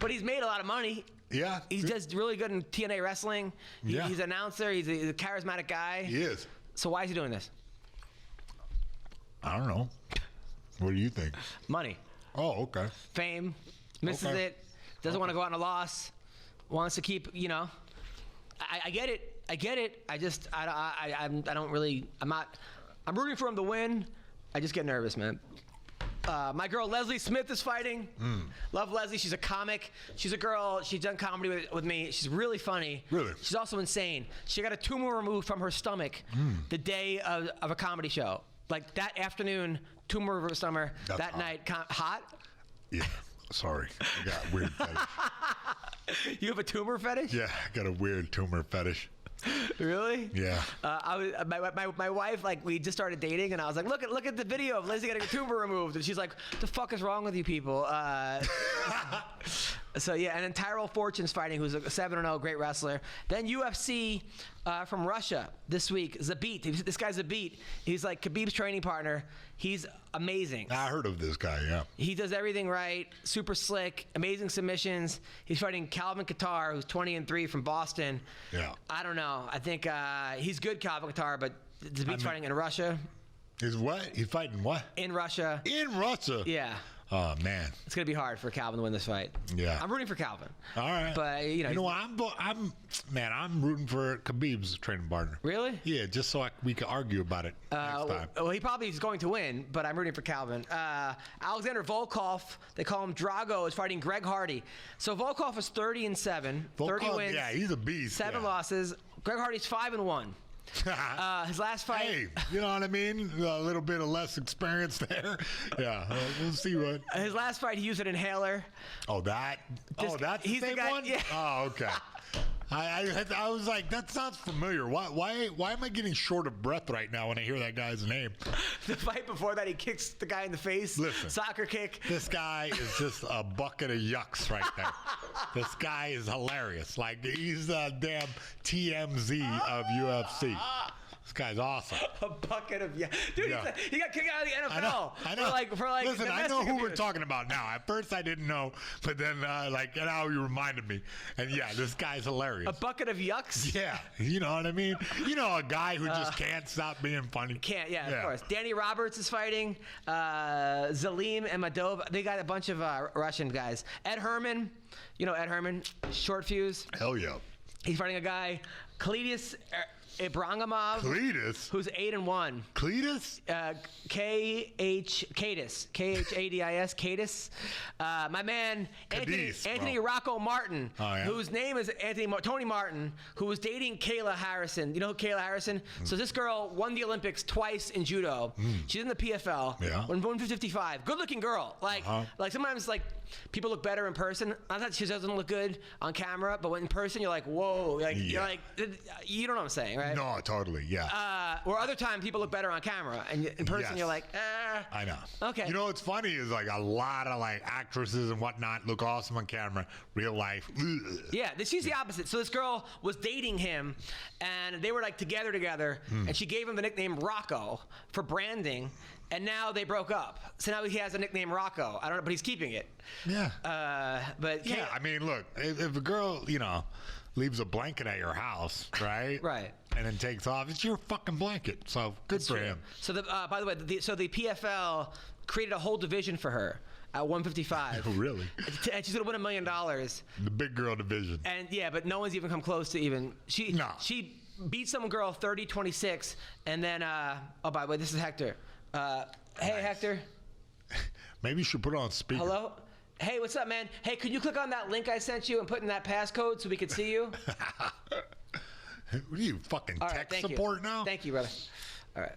But he's made a lot of money. Yeah. He's just really good in TNA wrestling. Yeah. He's an announcer. He's a charismatic guy. He is. So why is he doing this? I don't know. What do you think? Money. Oh, okay. Fame. Misses it. Doesn't want to go out on a loss. Wants to keep, I get it. I get it. I don't really, I'm rooting for him to win. I just get nervous, man. My girl Leslie Smith is fighting. Love Leslie. She's a comic. She's a girl. She's done comedy with me. She's really funny. Really? She's also insane. She got a tumor removed from her stomach the day of a comedy show. Like that afternoon, tumor removed stomach. That's that hot. night, hot? Yeah. Sorry. I got a weird fetish. You have a tumor fetish? Yeah, I got a weird tumor fetish. Really? Yeah. My wife, we just started dating, and I was like, look at the video of Lizzie getting a tumor removed, and she's like, "The fuck is wrong with you people?" So yeah, and then Tyrell Fortune's fighting, who's a 7-0 great wrestler. Then UFC from Russia this week, Zabit. This guy's Zabit. He's like Khabib's training partner. He's amazing. I heard of this guy. Yeah. He does everything right. Super slick. Amazing submissions. He's fighting Calvin Kattar, who's 20-3 from Boston. Yeah. I don't know. I think he's good, Calvin Kattar, but Zabit's fighting in Russia. Is what? He's fighting what? In Russia. In Russia? Yeah. Oh, man. It's going to be hard for Calvin to win this fight. Yeah. I'm rooting for Calvin. All right. But, You know what? I'm rooting for Khabib's training partner. Really? Yeah, just so we can argue about it next time. Well, he probably is going to win, but I'm rooting for Calvin. Alexander Volkov, they call him Drago, is fighting Greg Hardy. So Volkov is 30-7, 30 wins. Yeah, he's a beast. 7 losses. Greg Hardy's 5-1. His last fight. Hey, you know what I mean? A little bit of less experience there. Yeah, we'll see what. His last fight, he used an inhaler. Oh, that's the he's the same guy- one? yeah. Oh, okay. I was like, that sounds familiar. Why am I getting short of breath right now when I hear that guy's name? The fight before that, he kicks the guy in the face. Listen. Soccer kick. This guy is just a bucket of yucks right there. This guy is hilarious. Like, he's the damn TMZ of UFC. This guy's awesome. A bucket of dude. Yeah. He got kicked out of the NFL. I know. For like Listen, I know domestic who we're abuse. talking about now. At first, I didn't know, but then now you reminded me. And yeah, this guy's hilarious. A bucket of yucks. Yeah, you know what I mean. You know, a guy who just can't stop being funny. Can't, of course. Danny Roberts is fighting. Zalim and Madova. They got a bunch of Russian guys. Ed Herman. You know Ed Herman, short fuse. Hell yeah. He's fighting a guy, Cletus Ibrahimov. Cletus. Who's 8-1. Cletus. Khadis. Khadis. My man Anthony Rocco Martin, whose name is Tony Martin, who was dating Kayla Harrison. You know who Kayla Harrison? So this girl won the Olympics twice in judo. She's in the PFL. Yeah. Won 155. Good looking girl. Like sometimes people look better in person. Not that she doesn't look good on camera, but when in person you're like, whoa. You're like, you know what I'm saying, right? right? No, totally, yeah. Or other times people look better on camera, and in person Yes. you're like, I know. Okay. You know what's funny is like a lot of like actresses and whatnot look awesome on camera. Real life. Ugh. Yeah, she's the opposite. So this girl was dating him, and they were like together, and she gave him the nickname Rocco for branding, and now they broke up. So now he has a nickname Rocco. I don't know, but he's keeping it. Yeah. But Yeah, I mean, look, if a girl, leaves a blanket at your house, right? Right. And then takes off, it's your fucking blanket. So good for him. So by the way, the PFL created a whole division for her at 155. Oh, really? And she's gonna win $1 million. The big girl division. And yeah, but no one's even come close to even. She beat some girl 30-26, and then oh, by the way, this is Hector. Hey, Hector. Maybe you should put it on speaker. Hello. Hey, what's up, man? Hey, could you click on that link I sent you and put in that passcode so we could see you? What are you, fucking All right, tech thank support you. now? Thank you, brother. All right.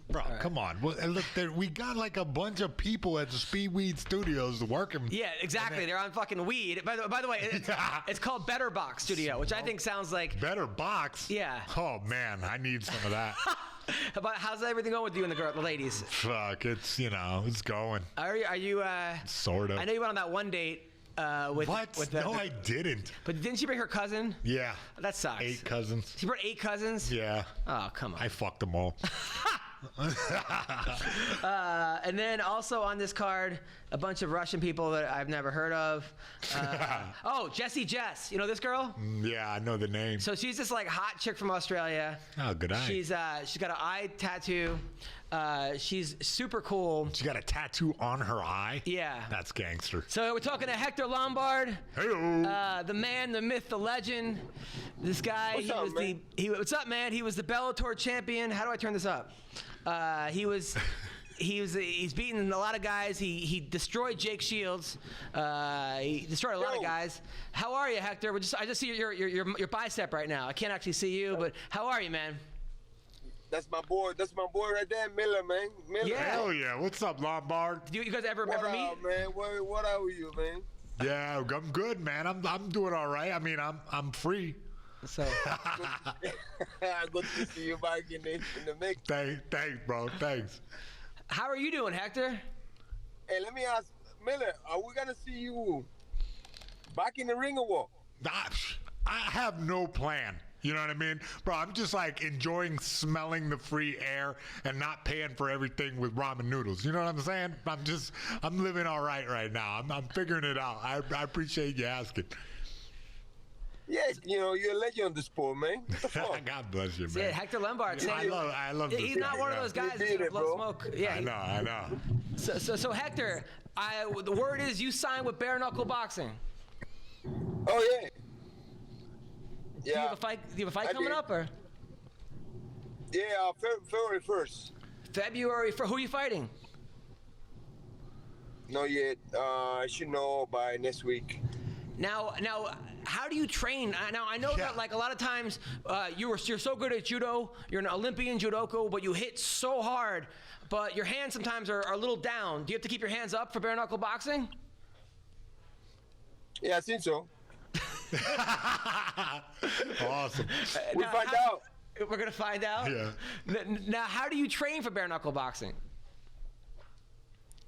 Bro, come on. Well, look, we got like a bunch of people at the Speedweed Studios working. Yeah, exactly. They're on fucking weed. By the way, it's called Better Box Studio, which I think sounds like Better Box? Yeah. Oh, man, I need some of that. How's everything going with you and the ladies? Fuck, it's, it's going. Are you Sort of. I know you went on that one date with What? with No, I didn't. But didn't she bring her cousin? Yeah. That sucks. 8 cousins. She brought 8 cousins? Yeah. Oh, come on. I fucked them all. And then also on this card, a bunch of Russian people that I've never heard of. Oh, Jessie Jess. You know this girl? Yeah, I know the name. So she's this like hot chick from Australia. Oh, good eye. She's got an eye tattoo. She's super cool. She got a tattoo on her eye? Yeah. That's gangster. So we're talking to Hector Lombard. Hey-o. The man, the myth, the legend. This guy, what's up, man? He was the Bellator champion. How do I turn this up? He's beaten a lot of guys. He destroyed Jake Shields. He destroyed a lot of guys. How are you, Hector? I just see your bicep right now. I can't actually see you, but how are you, man? That's my boy. That's my boy right there, Miller, man. Miller. Yeah. Hell yeah. What's up, Lombard? You guys ever meet? Man? What are you, man? Yeah, I'm good, man. I'm doing all right. I mean, I'm free. So Good to see you back in the mix. Thanks, bro. Thanks. how are you doing, Hector? Hey, let me ask, Miller, are we gonna see you back in the ring or what? I have no plan. You know what I mean? Bro, I'm just like enjoying smelling the free air and not paying for everything with ramen noodles. You know what I'm saying? I'm living all right now. I'm figuring it out. I appreciate you asking. Yeah, you're a legend of the sport, man. What the fuck? God bless you, man. Yeah, Hector Lombard. I love this He's not guy, one of yeah. those guys You that did it, blow bro. smoke. Yeah. I know. So Hector, the word is you signed with bare knuckle boxing. Oh yeah. Do you have a fight? Do you have a fight I coming did. up or? Yeah, February 1st. February for who are you fighting? Not yet. I should know by next week. Now, how do you train? Now I know that like a lot of times you're so good at judo, you're an Olympian judoka, but you hit so hard, but your hands sometimes are a little down. Do you have to keep your hands up for bare knuckle boxing? Yeah, I think so. Awesome. We'll find out. We're gonna find out. Yeah. Now, how do you train for bare knuckle boxing?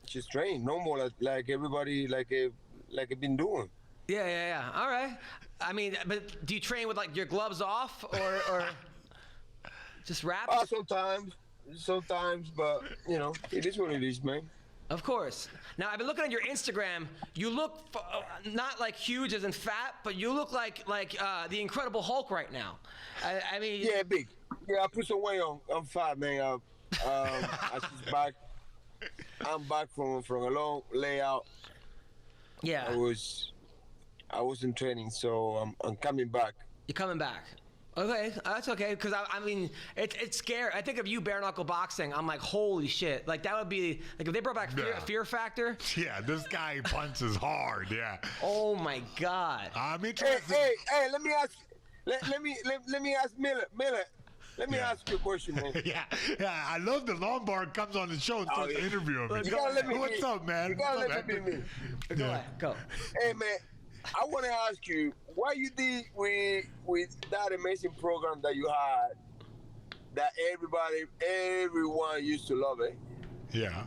Just train normal, like everybody, like I've been doing. Yeah. All right. I mean, but do you train with like your gloves off or just wraps? Sometimes, but it is what it is, man. Of course. Now I've been looking at your Instagram. You look not like huge as in fat, but you look like the Incredible Hulk right now. I mean. Yeah, big. Yeah, I put some weight on. I'm fat, man. I just back. I'm back from a long layout. Yeah. I was in training, so I'm coming back. You're coming back. Okay, that's okay. Because I mean, it's scary. I think of you bare knuckle boxing. I'm like, holy shit! Like that would be like if they brought back Fear Factor. Yeah, this guy punches hard. Yeah. Oh my God. I'm interested. Hey! Let me ask. Let me ask Miller. Let me ask you a question, man. Yeah. I love that Lombard comes on the show and starts interviewing me. You gotta let me What's be. up, man? You gotta let me be me. Go ahead. Go. Hey, man. I want to ask you why you did with that amazing program that you had, that everyone used to love it, Yeah.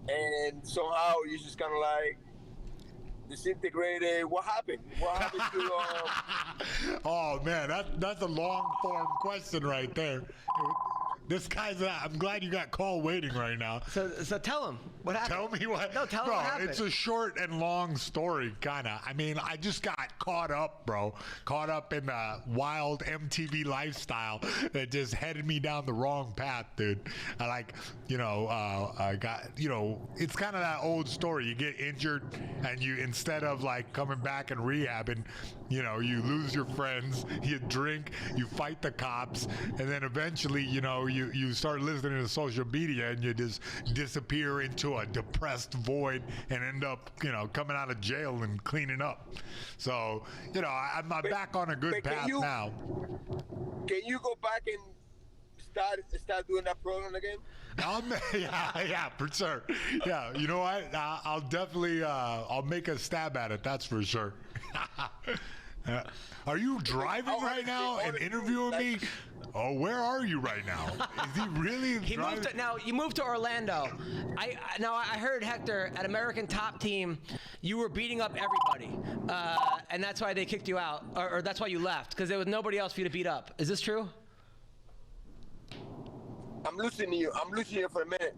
and somehow you just kind of like disintegrated. What happened? What happened to? Oh man, that's a long form question right there. This guy's. I'm glad you got call waiting right now. So tell him what happened. Tell me what. No, tell him bro, what happened. It's a short and long story, kinda. I mean, I just got caught up, bro. Caught up in the wild MTV lifestyle that just headed me down the wrong path, dude. I got, it's kind of that old story. You get injured, and you instead of like coming back and rehabbing, you lose your friends, you drink, you fight the cops, and then eventually, you start listening to social media, and you just disappear into a depressed void and end up, coming out of jail and cleaning up. So, I'm back on a good path now. Can you go back and start doing that program again? Yeah, for sure. Yeah, you know what? I'll definitely, I'll make a stab at it. That's for sure. Are you driving right now and interviewing me? Oh, where are you right now? Is he really driving? You moved to Orlando. I heard, Hector, at American Top Team, you were beating up everybody, and that's why they kicked you out, or that's why you left, because there was nobody else for you to beat up. Is this true? I'm losing you. I'm losing you for a minute.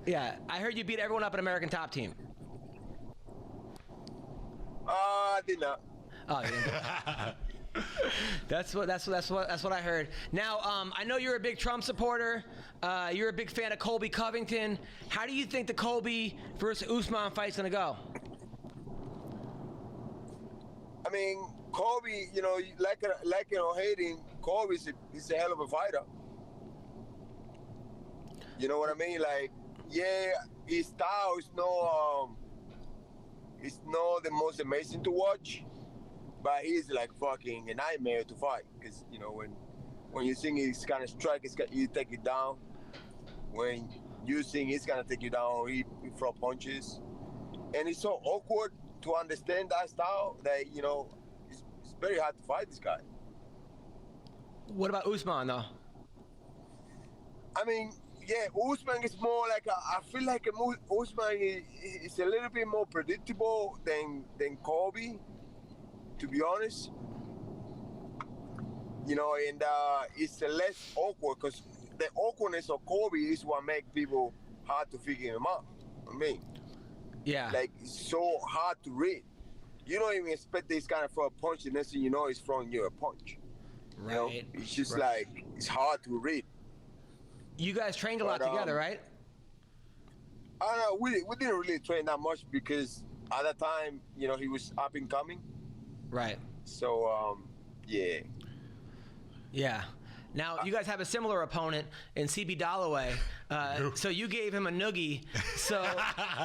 Yeah, I heard you beat everyone up at American Top Team. I did not. Oh, you didn't. That's what I heard. Now, I know you're a big Trump supporter. You're a big fan of Colby Covington. How do you think the Colby versus Usman fight's gonna go? I mean, Colby, like it or hating, Colby's a hell of a fighter. You know what I mean? Like, yeah, his style is it's not the most amazing to watch, but he's like fucking a nightmare to fight. Because when you think he's gonna strike, you take it down. When you think he's gonna take you down, he throw punches, and it's so awkward to understand that style that it's very hard to fight this guy. What about Usman though? I mean, yeah, Usman is more like I feel like Usman is a little bit more predictable than Colby, to be honest. And it's less awkward, because the awkwardness of Colby is what makes people hard to figure him out. I mean, yeah, like it's so hard to read. You don't even expect this kind of throw a punch, and next thing you know, he's throwing you a punch. Right. It's just like it's hard to read. You guys trained a lot together, right? I don't know. We didn't really train that much because at that time, he was up and coming. Right. So, yeah. Yeah. Now, you guys have a similar opponent in CB Dalloway. So you gave him a noogie. So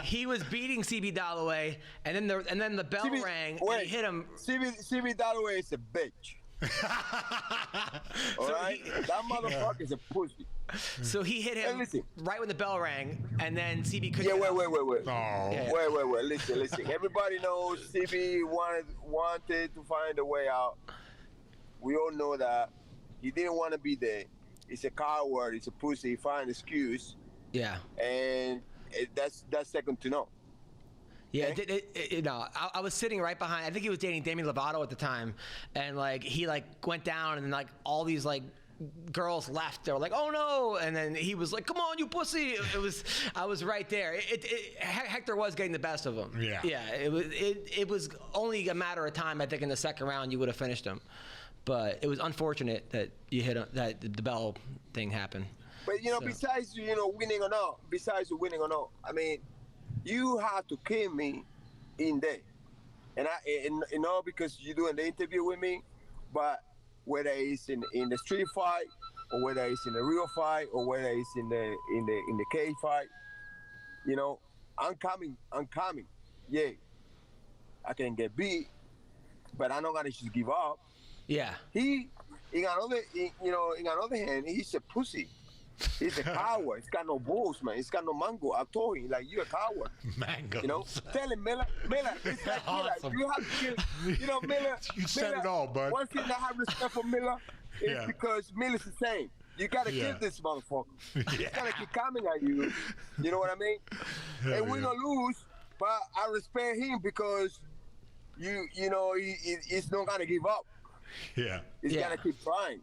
he was beating CB Dalloway, and then the bell rang, and he hit him. CB Dalloway is a bitch. All right? That motherfucker is a pussy. So he hit him right when the bell rang, and then CB couldn't. Yeah, wait. Oh. Yeah. Wait. Listen. Everybody knows CB wanted to find a way out. We all know that. He didn't want to be there. He's a coward. He's a pussy. He found an excuse. Yeah. And that's second to none. Yeah, I was sitting right behind. I think he was dating Demi Lovato at the time, and he went down, and all these girls left. They were like, "Oh no!" And then he was like, "Come on, you pussy!" I was right there. Hector was getting the best of him. Yeah. Yeah. It was only a matter of time. I think in the second round you would have finished him, but it was unfortunate that you hit that the bell thing happened. But besides winning or not, I mean, you have to kill me in there, and not because you're doing the interview with me, but whether it's in the street fight, or whether it's in the real fight, or whether it's in the cage fight, I'm coming. Yeah, I can get beat, but I'm not gonna just give up. Yeah. In another hand, he's a pussy. He's a coward. He's got no balls, man. He's got no mango. I told him, like, you're a coward. Mangoes. You know, tell him, Miller, it's like, Awesome. Miller, you have to kill, you know, Miller. You said Miller, it all, bud. One thing I have respect for Miller is Yeah. because Miller's the same. You gotta Yeah. kill this motherfucker. Yeah. He's gonna keep coming at you. You know what I mean? Hell And we're yeah. gonna lose, but I respect him because you know, he's not gonna give up. Yeah. He's Yeah. gonna keep trying.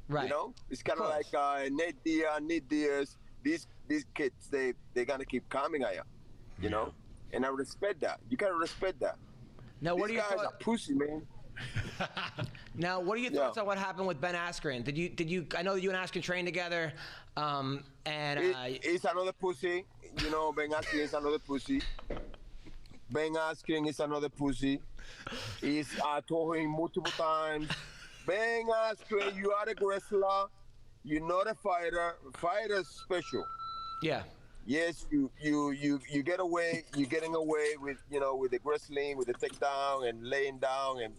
Right. You know, it's kind of course. like Nate Diaz. These kids, they're gonna keep coming at you. You know, and I respect that. You gotta respect that. Now, what are These your guys thoughts? are pussy, man. Now, what are your Yeah. thoughts on what happened with Ben Askren? Did you? I know that you and Askren trained together, and It's another pussy. You know, Ben Askren is another pussy. Ben Askren is another pussy. I told him multiple times, Ben Askren, you are a wrestler. You're not a fighter. Fighter's special. yeah, Yes, you get away. You're getting away with with the wrestling, with the takedown and laying down and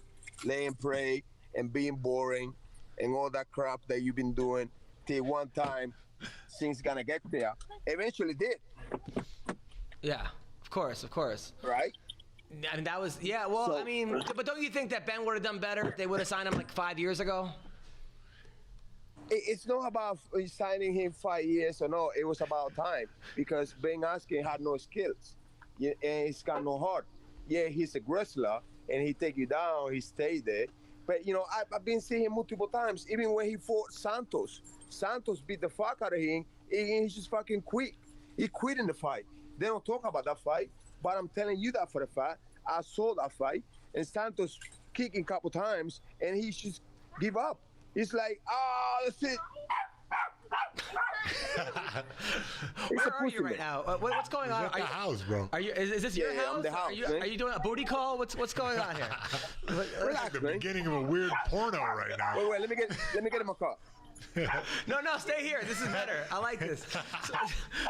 laying prey and being boring and all that crap that you've been doing till one time things gonna get there. Eventually did, yeah. Of course. right? I mean, that was Well, So- I mean, but don't you think that Ben would have done better if they would have signed him like 5 years ago? It's not about signing him 5 years or no. It was about time because Ben Askren had no skills, and he's got no heart. Yeah, he's a wrestler and he take you down. He stayed there, but I've been seeing him multiple times. Even when he fought Santos, Santos beat the fuck out of him, and he just fucking quit. He quit in the fight. They don't talk about that fight, but I'm telling you that for a fact. I saw that fight, and Santos kicking a couple times, and he just give up. He's like, that's it. Where are you right now? What's going on? At the house, bro. Are you? Is this your Yeah, house? I'm the house, Are man. you doing a booty call? What's going on here? Relax, The man. beginning of a weird porno right now. Wait, let me get in my car. No, stay here. This is better. I like this.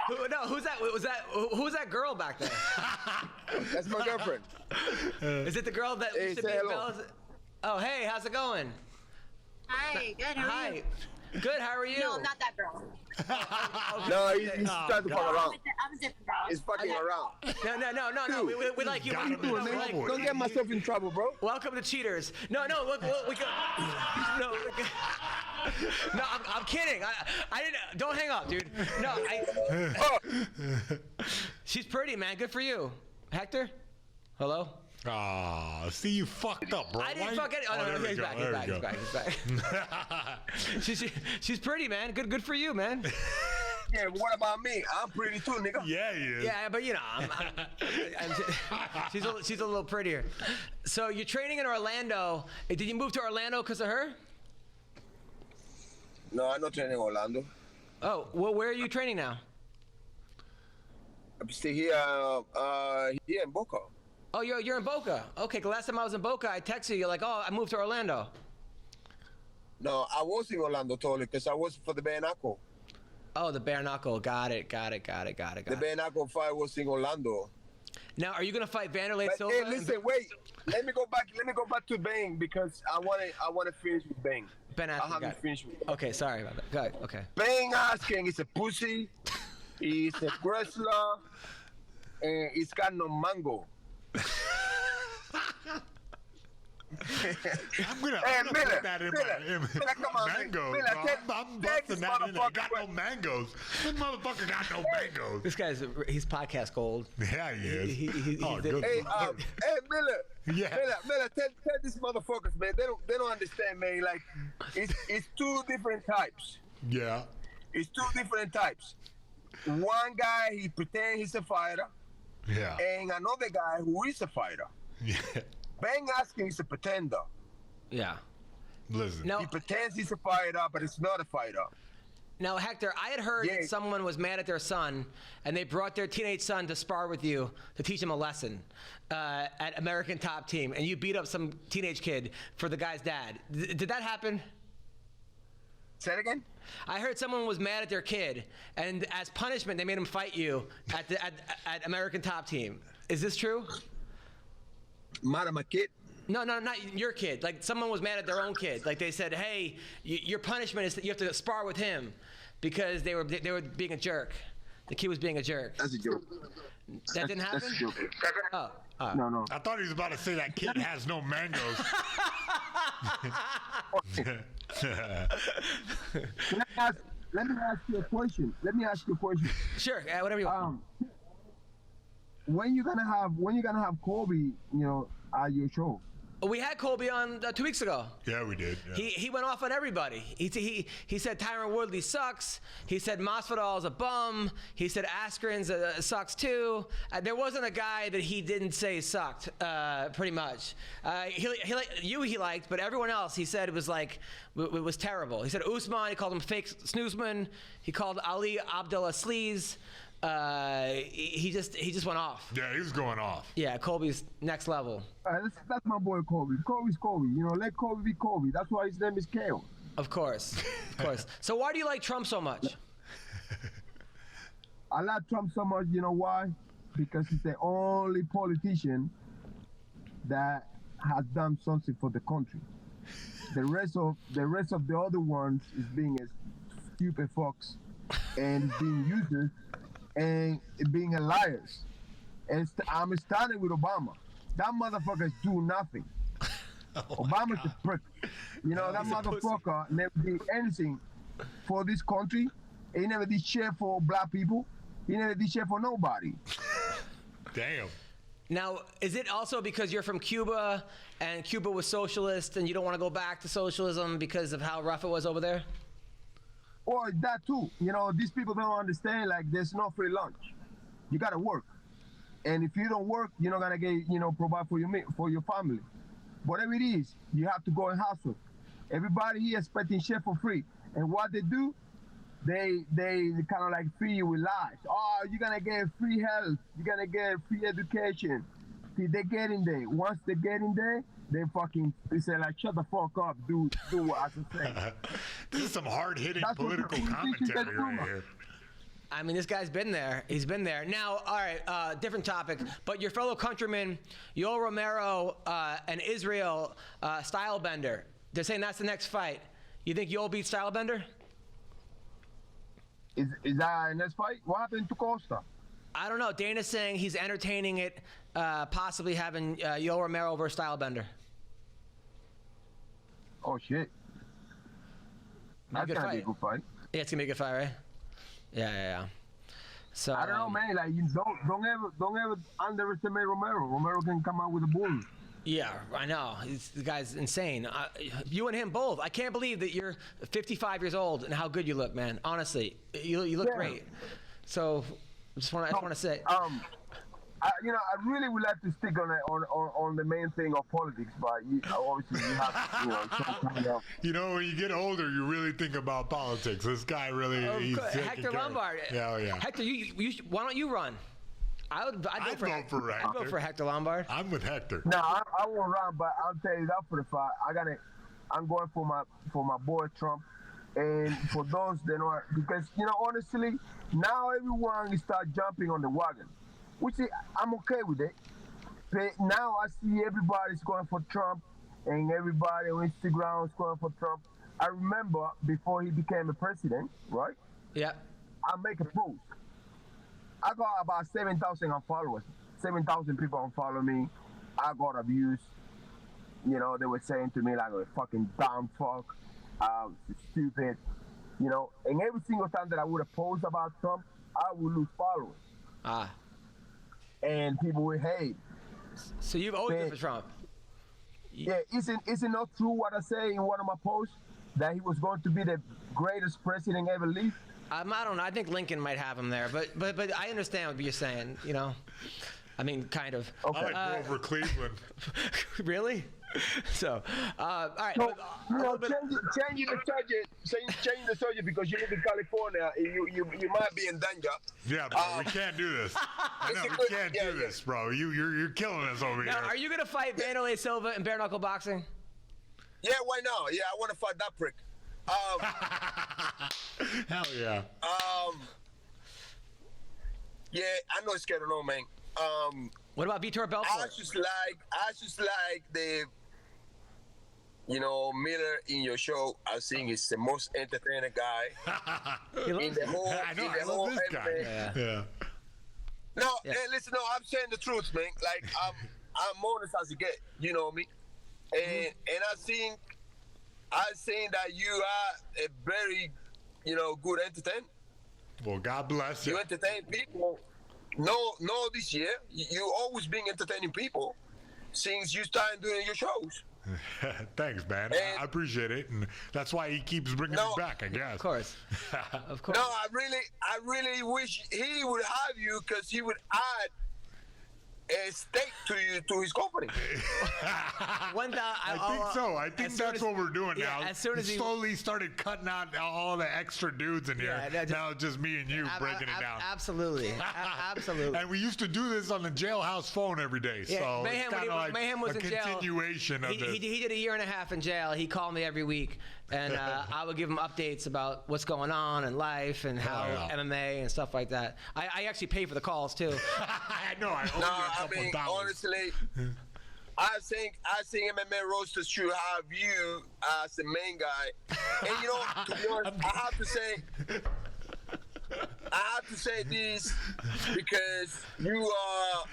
Who's that? Who's that girl back there? That's my girlfriend. Is it the girl that Hey, used to say be in hello. Bella's? Oh, hey, how's it going? Hi, good. How are Hi. you? Good. How are you? No, not that girl. No, he's trying to fuck around. I'm a different girl. He's fucking around. No. We like you. Gotta We be like- trouble. Don't get myself in trouble, bro. Welcome to Cheaters. No, look, we can. No, no, I'm kidding. I didn't. Don't hang up, dude. No, she's pretty, man. Good for you, Hector. Hello. See, you fucked up, bro. I didn't Why- fuck it. Oh, no, there we he's go, back. there we He's go. back. She's pretty, man. Good for you, man. Yeah, what about me? I'm pretty too, nigga. Yeah, he is. Yeah, but she's a little prettier. So you're training in Orlando. Did you move to Orlando because of her? No, I'm not training Orlando. Oh, well, where are you training now? I'm still here in Boca. Oh, you're in Boca. Okay, the last time I was in Boca, I texted you like, oh, I moved to Orlando. No, I was in Orlando totally because I was for the bare knuckle. Oh, the bare knuckle. Got it. The bare knuckle fight was in Orlando. Now, are you gonna fight Vanderlei But Silva? hey, listen, wait. Let me go back to Bang because I want to finish with Bang. Ben I Askren, got haven't it. finished with Okay, sorry about that. Go ahead. Okay. Bang Askren is a pussy. He's a wrestler. And he's got no mango. I'm gonna Miller, put that in Miller, come on, mangoes, Miller, bro. take- I'm take busting this that in there. motherfucker Got no mangoes. This motherfucker got no mangoes. This he's podcast gold. Yeah, he is. He- Oh, he- good. Hey, Lord. Miller. Yeah. Miller, tell these motherfuckers, man. They don't understand, man. Like, it's two different types. Yeah. It's two different types. One guy, he pretends he's a fighter, Yeah. and another guy who is a fighter. Yeah. Ben Askren is a pretender. Yeah. Listen. No. He pretends he's a fighter, but he's not a fighter. Now, Hector, I had heard Yeah. that someone was mad at their son, and they brought their teenage son to spar with you to teach him a lesson at American Top Team, and you beat up some teenage kid for the guy's dad. Did that happen? Say it again? I heard someone was mad at their kid, and as punishment, they made him fight you at American Top Team. Is this true? Mad at my kid? No, not your kid. Like someone was mad at their own kid. Like they said, "Hey, your punishment is that you have to spar with him." because they were being a jerk. The kid was being a jerk. That's a joke. That didn't happen? That's a joke. Oh. No. I thought he was about to say that kid has no mangoes. Let me ask you a question. Sure, whatever you want. When you gonna have Kobe, at your show? We had Colby on 2 weeks ago. Yeah, we did. Yeah. He went off on everybody. He said Tyron Woodley sucks. He said Masvidal is a bum. He said Askren's sucks too. There wasn't a guy that he didn't say sucked. Pretty much. He liked, but everyone else he said it was terrible. He said Usman. He called him fake snoozman. He called Ali Abdullah sleaze. He just went off. Yeah, he was going off. Yeah, Colby's next level. That's my boy Kobe. Kobe's Kobe. Let Kobe be Kobe. That's why his name is Kale. Of course. So why do you like Trump so much? I like Trump so much. You know why? Because he's the only politician that has done something for the country. The rest of the other ones is being a stupid fox and being useless and being a liars. And I'm starting with Obama. That motherfucker's do nothing. Obama's a prick. That motherfucker never did anything for this country. He never did shit for black people. He never did shit for nobody. Damn. Now, is it also because you're from Cuba and Cuba was socialist and you don't want to go back to socialism because of how rough it was over there? Or that too. These people don't understand, there's no free lunch. You gotta work. And if you don't work, you're not gonna get, provide for your family. Whatever it is, you have to go and hustle. Everybody here expecting shit for free. And what they do, they kind of feed you with lies. Oh, you're gonna get free health. You're gonna get free education. See, they get in there. Once they get in there, they say shut the fuck up, do what I say. This is some hard-hitting political commentary right here. I mean, this guy's been there. He's been there. Now, all right, different topic. But your fellow countryman, Yoel Romero and Israel Stylebender, they're saying that's the next fight. You think Yoel beats Stylebender? Is that a next fight? What happened to Costa? I don't know. Dana's saying he's entertaining it, possibly having Yoel Romero versus Stylebender. Oh shit! That's gonna be a good fight. Yeah, it's gonna be a good fight, right? Yeah. So I don't know, man. You don't ever underestimate Romero. Romero can come out with a bull. Yeah, I know. The guy's insane. You and him both. I can't believe that you're 55 years old and how good you look, man. Honestly, you look great. So I just want to say. I really would like to stick on the main thing of politics, but obviously you have, when you get older, you really think about politics. This guy really, Hector Lombard. Yeah. Hector, why don't you run? I'd go for Hector. I'd go for Hector Lombard. I'm with Hector. No, I won't run, but I'll tell you that for the fight. I'm going for my boy Trump, and for those that know, because honestly, now everyone start jumping on the wagon. Which I'm okay with it. But now I see everybody's going for Trump and everybody on Instagram is going for Trump. I remember before he became a president, right? Yeah. I make a post. I got about 7,000 followers. 7,000 people unfollow me. I got abused. They were saying to me like a fucking dumb fuck, stupid. And every single time that I would have posted about Trump, I would lose followers. And people will hate. So you've always been for Trump? Yeah, isn't not true what I say in one of my posts that he was going to be the greatest president ever lived? I don't know. I think Lincoln might have him there, but I understand what you're saying. I mean, kind of. Okay. I like Grover Cleveland. Really? So, all right. So, change the subject because you live in California. You might be in danger. Yeah, bro, we can't do this. We can't do this, bro. You're killing us over here. Now, are you gonna fight Vanderlei Silva in bare knuckle boxing? Yeah, why not? Yeah, I want to fight that prick. Hell yeah. Yeah, I know it's scared of no man. What about Vitor Belfort? I just like Miller in your show. I think he's the most entertaining guy in the whole. I know. in the I whole love this guy. MMA. Yeah. No, hey, listen. No, I'm saying the truth, man. Like I'm honest as you get. You know me, and I think that you are a very, good entertainer. Well, God bless you. You entertain people. No, this year you always been entertaining people since you started doing your shows. Thanks, man. I appreciate it, and that's why he keeps bringing it back, I guess. Of course. Of course. No, I really wish he would have you because he would add a stake to his company. I think so. I think that's what we're doing now. As soon as he slowly started cutting out all the extra dudes in here. Now it's just me and you breaking it down. Absolutely. Absolutely. And we used to do this on the jailhouse phone every day. So Mayhem, it's kind of like Mayhem was a in jail. continuation of this. He did a year and a half in jail. He called me every week, and I would give him updates about what's going on in life and how MMA and stuff like that. I actually pay for the calls too. I know. I owe you a couple dollars. Honestly, I think MMA roasters should have you as the main guy. And to be honest, I have to say this because you are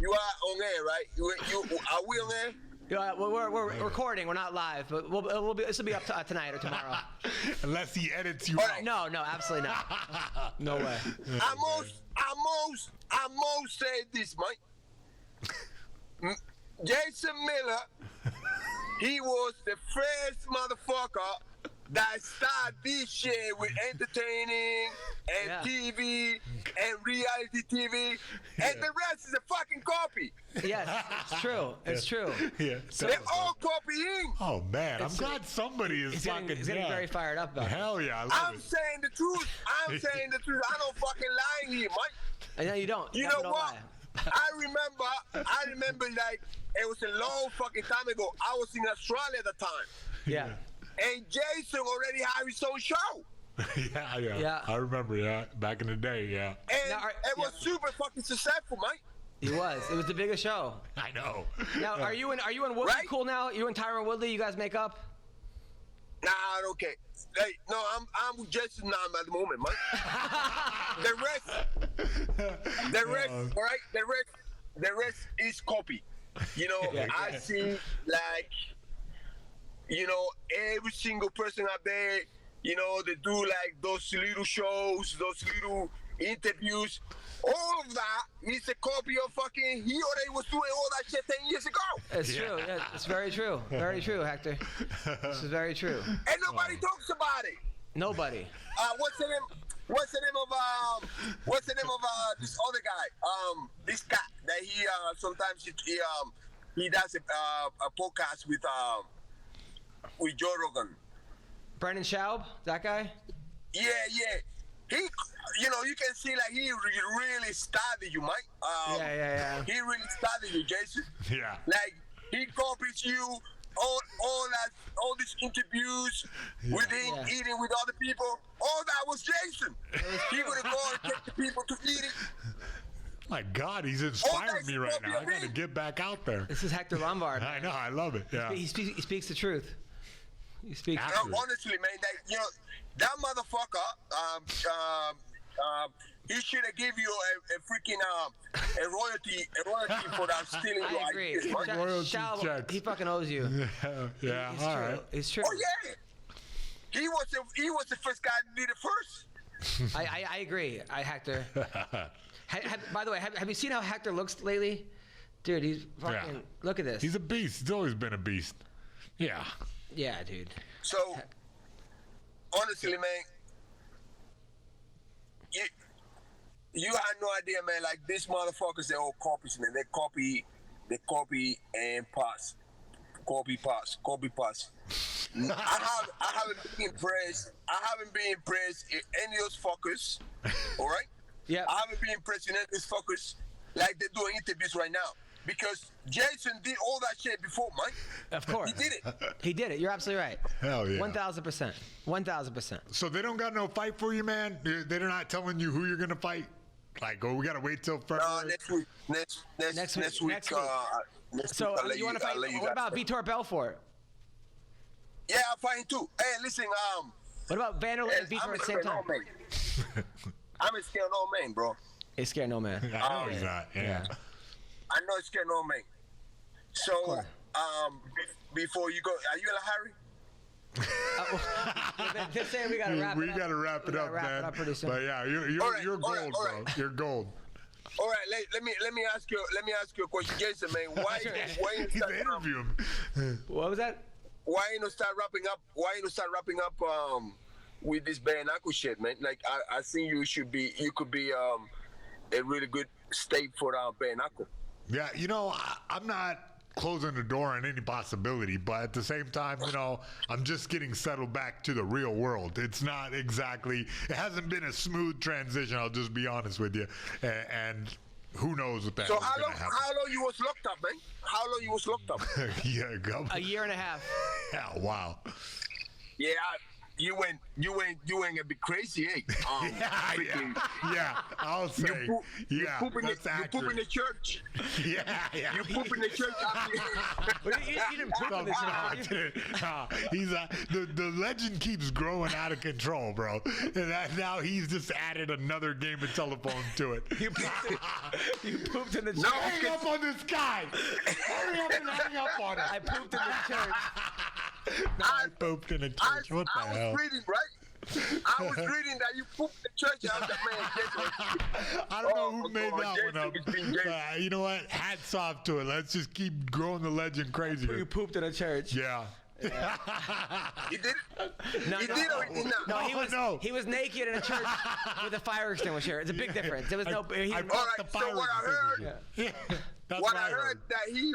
on air, right? You are we on air? Yeah, well, we're recording. We're not live, but this will be up to, tonight or tomorrow. Unless he edits you out. No, absolutely not. No way. I most say this, Mike. Jason Miller, he was the first motherfucker that started this shit with entertaining and TV and reality TV, and the rest is a fucking copy. Yes, it's true. It's true. Yeah, they're all copying. Oh man, I'm glad somebody is fucking. He's getting very fired up about it. Hell yeah, I'm saying the truth. I don't fucking lie here, Mike. No, you don't. You know what? I remember like it was a long fucking time ago. I was in Australia at the time. Yeah. And Jason already had his own show. Yeah. I remember, back in the day, And it was super fucking successful, Mike. It was. It was the biggest show. I know. Now, are you in Woodley cool now? You and Tyron Woodley, you guys make up? Nah, okay. Hey, no, I'm with Jason now at the moment, Mike. the rest, right? The rest is copy. I see like, every single person out there, they do like those little shows, those little interviews. All of that is a copy of fucking, he already was doing all that shit 10 years ago. It's true. Yeah, it's very true. Very true, Hector. This is very true. And nobody talks about it. Nobody. What's the name of this other guy? This guy that he sometimes he does a podcast with Joe Rogan. Brendan Schaub, that guy? Yeah. He, you can see like he really studied you, Mike. Yeah. He really studied you, Jason. Yeah. Like he copies you, all these interviews with him, eating with other people. All that was Jason. He would go and take the people to eat it. My God, he's inspiring me right now. I got to get back out there. This is Hector Lombard. I know, I love it. Yeah. He speaks the truth. He speaks. Honestly, man, that motherfucker. He should have give you a freaking a royalty for that stealing your agree. ideas. Right? Royalty Schaub, checks. he fucking owes you. Yeah. It's All true. right. It's true. Oh yeah. He was the first guy to do it first. I agree. Hector. By the way, have you seen how Hector looks lately? Dude, he's fucking. Look at this. He's a beast. He's always been a beast. Yeah. Yeah, dude. So, honestly, man, you had no idea, man. Like these motherfuckers, they're all copies, man. They copy and pass. Copy pass. I haven't been impressed. I haven't been impressed in any of those fuckers. All right. Yeah. I haven't been impressed in any of those fuckers like they're doing interviews right now. Because Jason did all that shit before, Mike. Of course. He did it. He did it. You're absolutely right. Hell yeah. 1,000%. 1,000%. So they don't got no fight for you, man? They're not telling you who you're going to fight? Like, we got to wait till February? Next week. So I'll let you want to fight? I'll let you What guys about know. Vitor Belfort? Yeah, I'm fighting too. Hey, listen, What about Vanderlei and Vitor at the same time? I'm a scared no man, bro. He's scared no man. I know he's not. Yeah. I know it's scared no man. So, before you go, are you in a hurry? Just saying we gotta wrap it up. We gotta wrap it up, man. Pretty soon. But yeah, you're gold, bro. You're gold. All right, let me ask you a question, Jason, man. Why you He's start, interviewing him. What was that? why you not start wrapping up? Why you not start wrapping up with this bare knuckle shit, man? Like I think you could be a really good state for bare knuckle. Yeah, I'm not closing the door on any possibility, but at the same time, I'm just getting settled back to the real world. It's not exactly, it hasn't been a smooth transition, I'll just be honest with you. And who knows what that is So going to happen. how long you was locked up, man? How long you was locked up? A year and a half. Yeah, wow. Yeah, you went a bit crazy, eh? Yeah, I'll say. You poop in the church. Yeah. You poop in the church. You didn't poop in the church. The legend keeps growing out of control, bro. And now he's just added another game of telephone to it. You pooped in the church. No, hang up on this guy. Hurry up and hang up on him. I pooped in the church. I pooped in a church. What the hell? I was reading, right? I was reading that you pooped in the church. I was like, man, I don't know who made that one up. You know what? Hats off to it. Let's just keep growing the legend crazier. You pooped in a church. Yeah. You did it? No, He did or he did not? No, he was naked in a church with a fire extinguisher. It's a big difference. There was no. I brought Alright, the so fire what I heard- extinguisher. Yeah. That's What I heard that he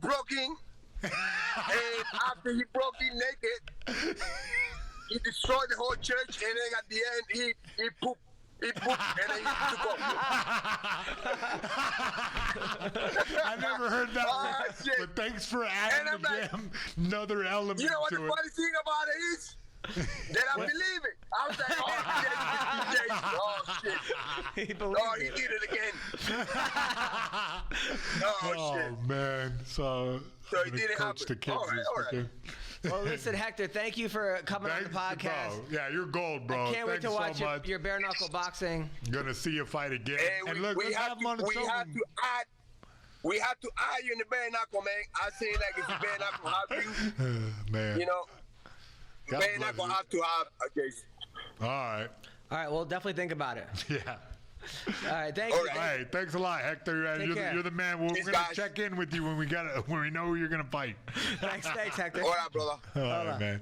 broke in, and after he broke in naked, he destroyed the whole church, and then at the end he pooped. He pooped and then he took off. I never heard that one, Shit. but thanks for adding And I'm like, another element You know what to the it. funny thing about it is? That I believe it. I was like, shit. He believed Oh, he it. did it again. Oh, shit. man. So So I'm he gonna did it coach happen. the kids All right, this all right. weekend. Well, listen, Hector, thank you for coming on the Thanks, podcast. bro. Yeah, you're gold, bro. I can't wait Thanks to watch so much. your bare knuckle boxing. Gonna see you fight again. And And look, let's have him on the show. We have to add you in the bare knuckle, man. I say like if the bare knuckle have you, Man. God bare bless knuckle you. have to have a case. All right. All right, well, definitely think about it. Yeah. All right, thank All you. right. Hey, thanks a lot, Hector. Take care. You're the man. We're Peace, gonna guys. check in with you when we know who you're gonna fight. Thanks, Hector. All right, brother. All right, man.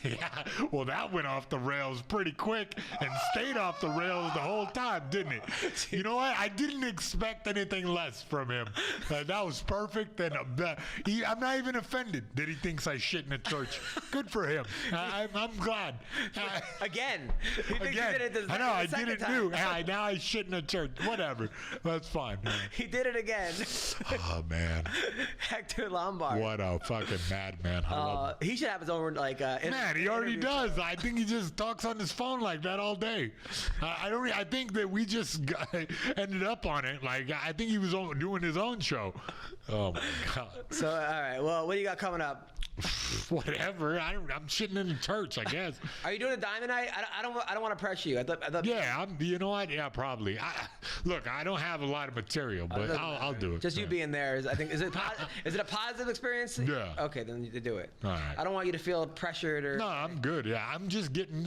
Yeah. Well, that went off the rails pretty quick and stayed off the rails the whole time, didn't it? You know what? I didn't expect anything less from him. That was perfect, and I'm not even offended that he thinks I shit in a church. Good for him. I'm glad. Again. He thinks Again, he did it I know I the did it second new. time. Now I shit in a church. Whatever. That's fine. He did it again. Oh man, Hector Lombard. what a fucking madman! I love him. He should have his own Man, he already does. I think he just talks on his phone like that all day. I think that we just ended up on it. Like I think he was doing his own show. Oh my god. So all right, well, what do you got coming up? Whatever. I'm shitting in the church, I guess. Are you doing a diamond night? I don't want to pressure you. I thought Yeah, you know what? Yeah, probably. Look, I don't have a lot of material, but I'll do it. Just you being there is, I think, is it a positive experience? Yeah. Okay, then you do it. All right. I don't want you to feel pressured or. No, I'm good. Yeah, I'm just getting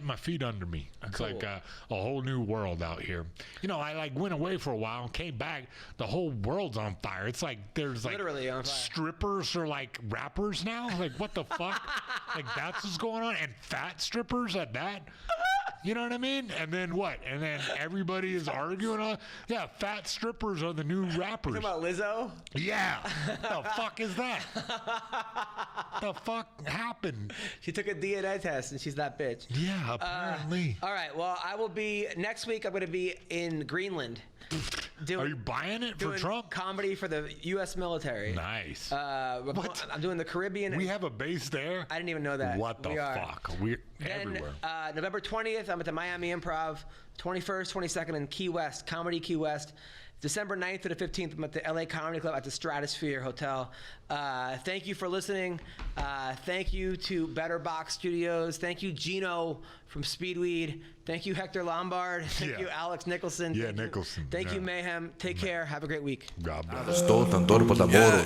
my feet under me. It's Cool. like a whole new world out here. I went away for a while and came back. The whole world's on fire. It's like there's like Literally on fire. strippers or like rappers now. Like what the fuck? Like that's what's going on. And fat strippers at that. You know what I mean? And then what? And then everybody is arguing on. Yeah, fat strippers are the new rappers. You talking about Lizzo? Yeah. The fuck is that? The fuck happened? She took a DNA test and she's that bitch. Yeah, apparently. All right. Well, I will be next week. I'm going to be in Greenland. Are you buying it for doing Trump? Comedy for the U.S. military. Nice. What? I'm doing the Caribbean. We have a base there? I didn't even know that. What the We are. fuck? We're Then everywhere. November 20th, I'm at the Miami Improv. 21st, 22nd in Key West, Comedy Key West. December 9th to the 15th, I'm at the LA Comedy Club at the Stratosphere Hotel. Thank you for listening. Thank you to Better Box Studios. Thank you, Gino from Speedweed. Thank you, Hector Lombard. Thank you, Alex Nicholson. Yeah, Thank you- Nicholson, Thank you, yeah. Mayhem. Take care. Have a great week. God bless. Sto tantor po ta moro.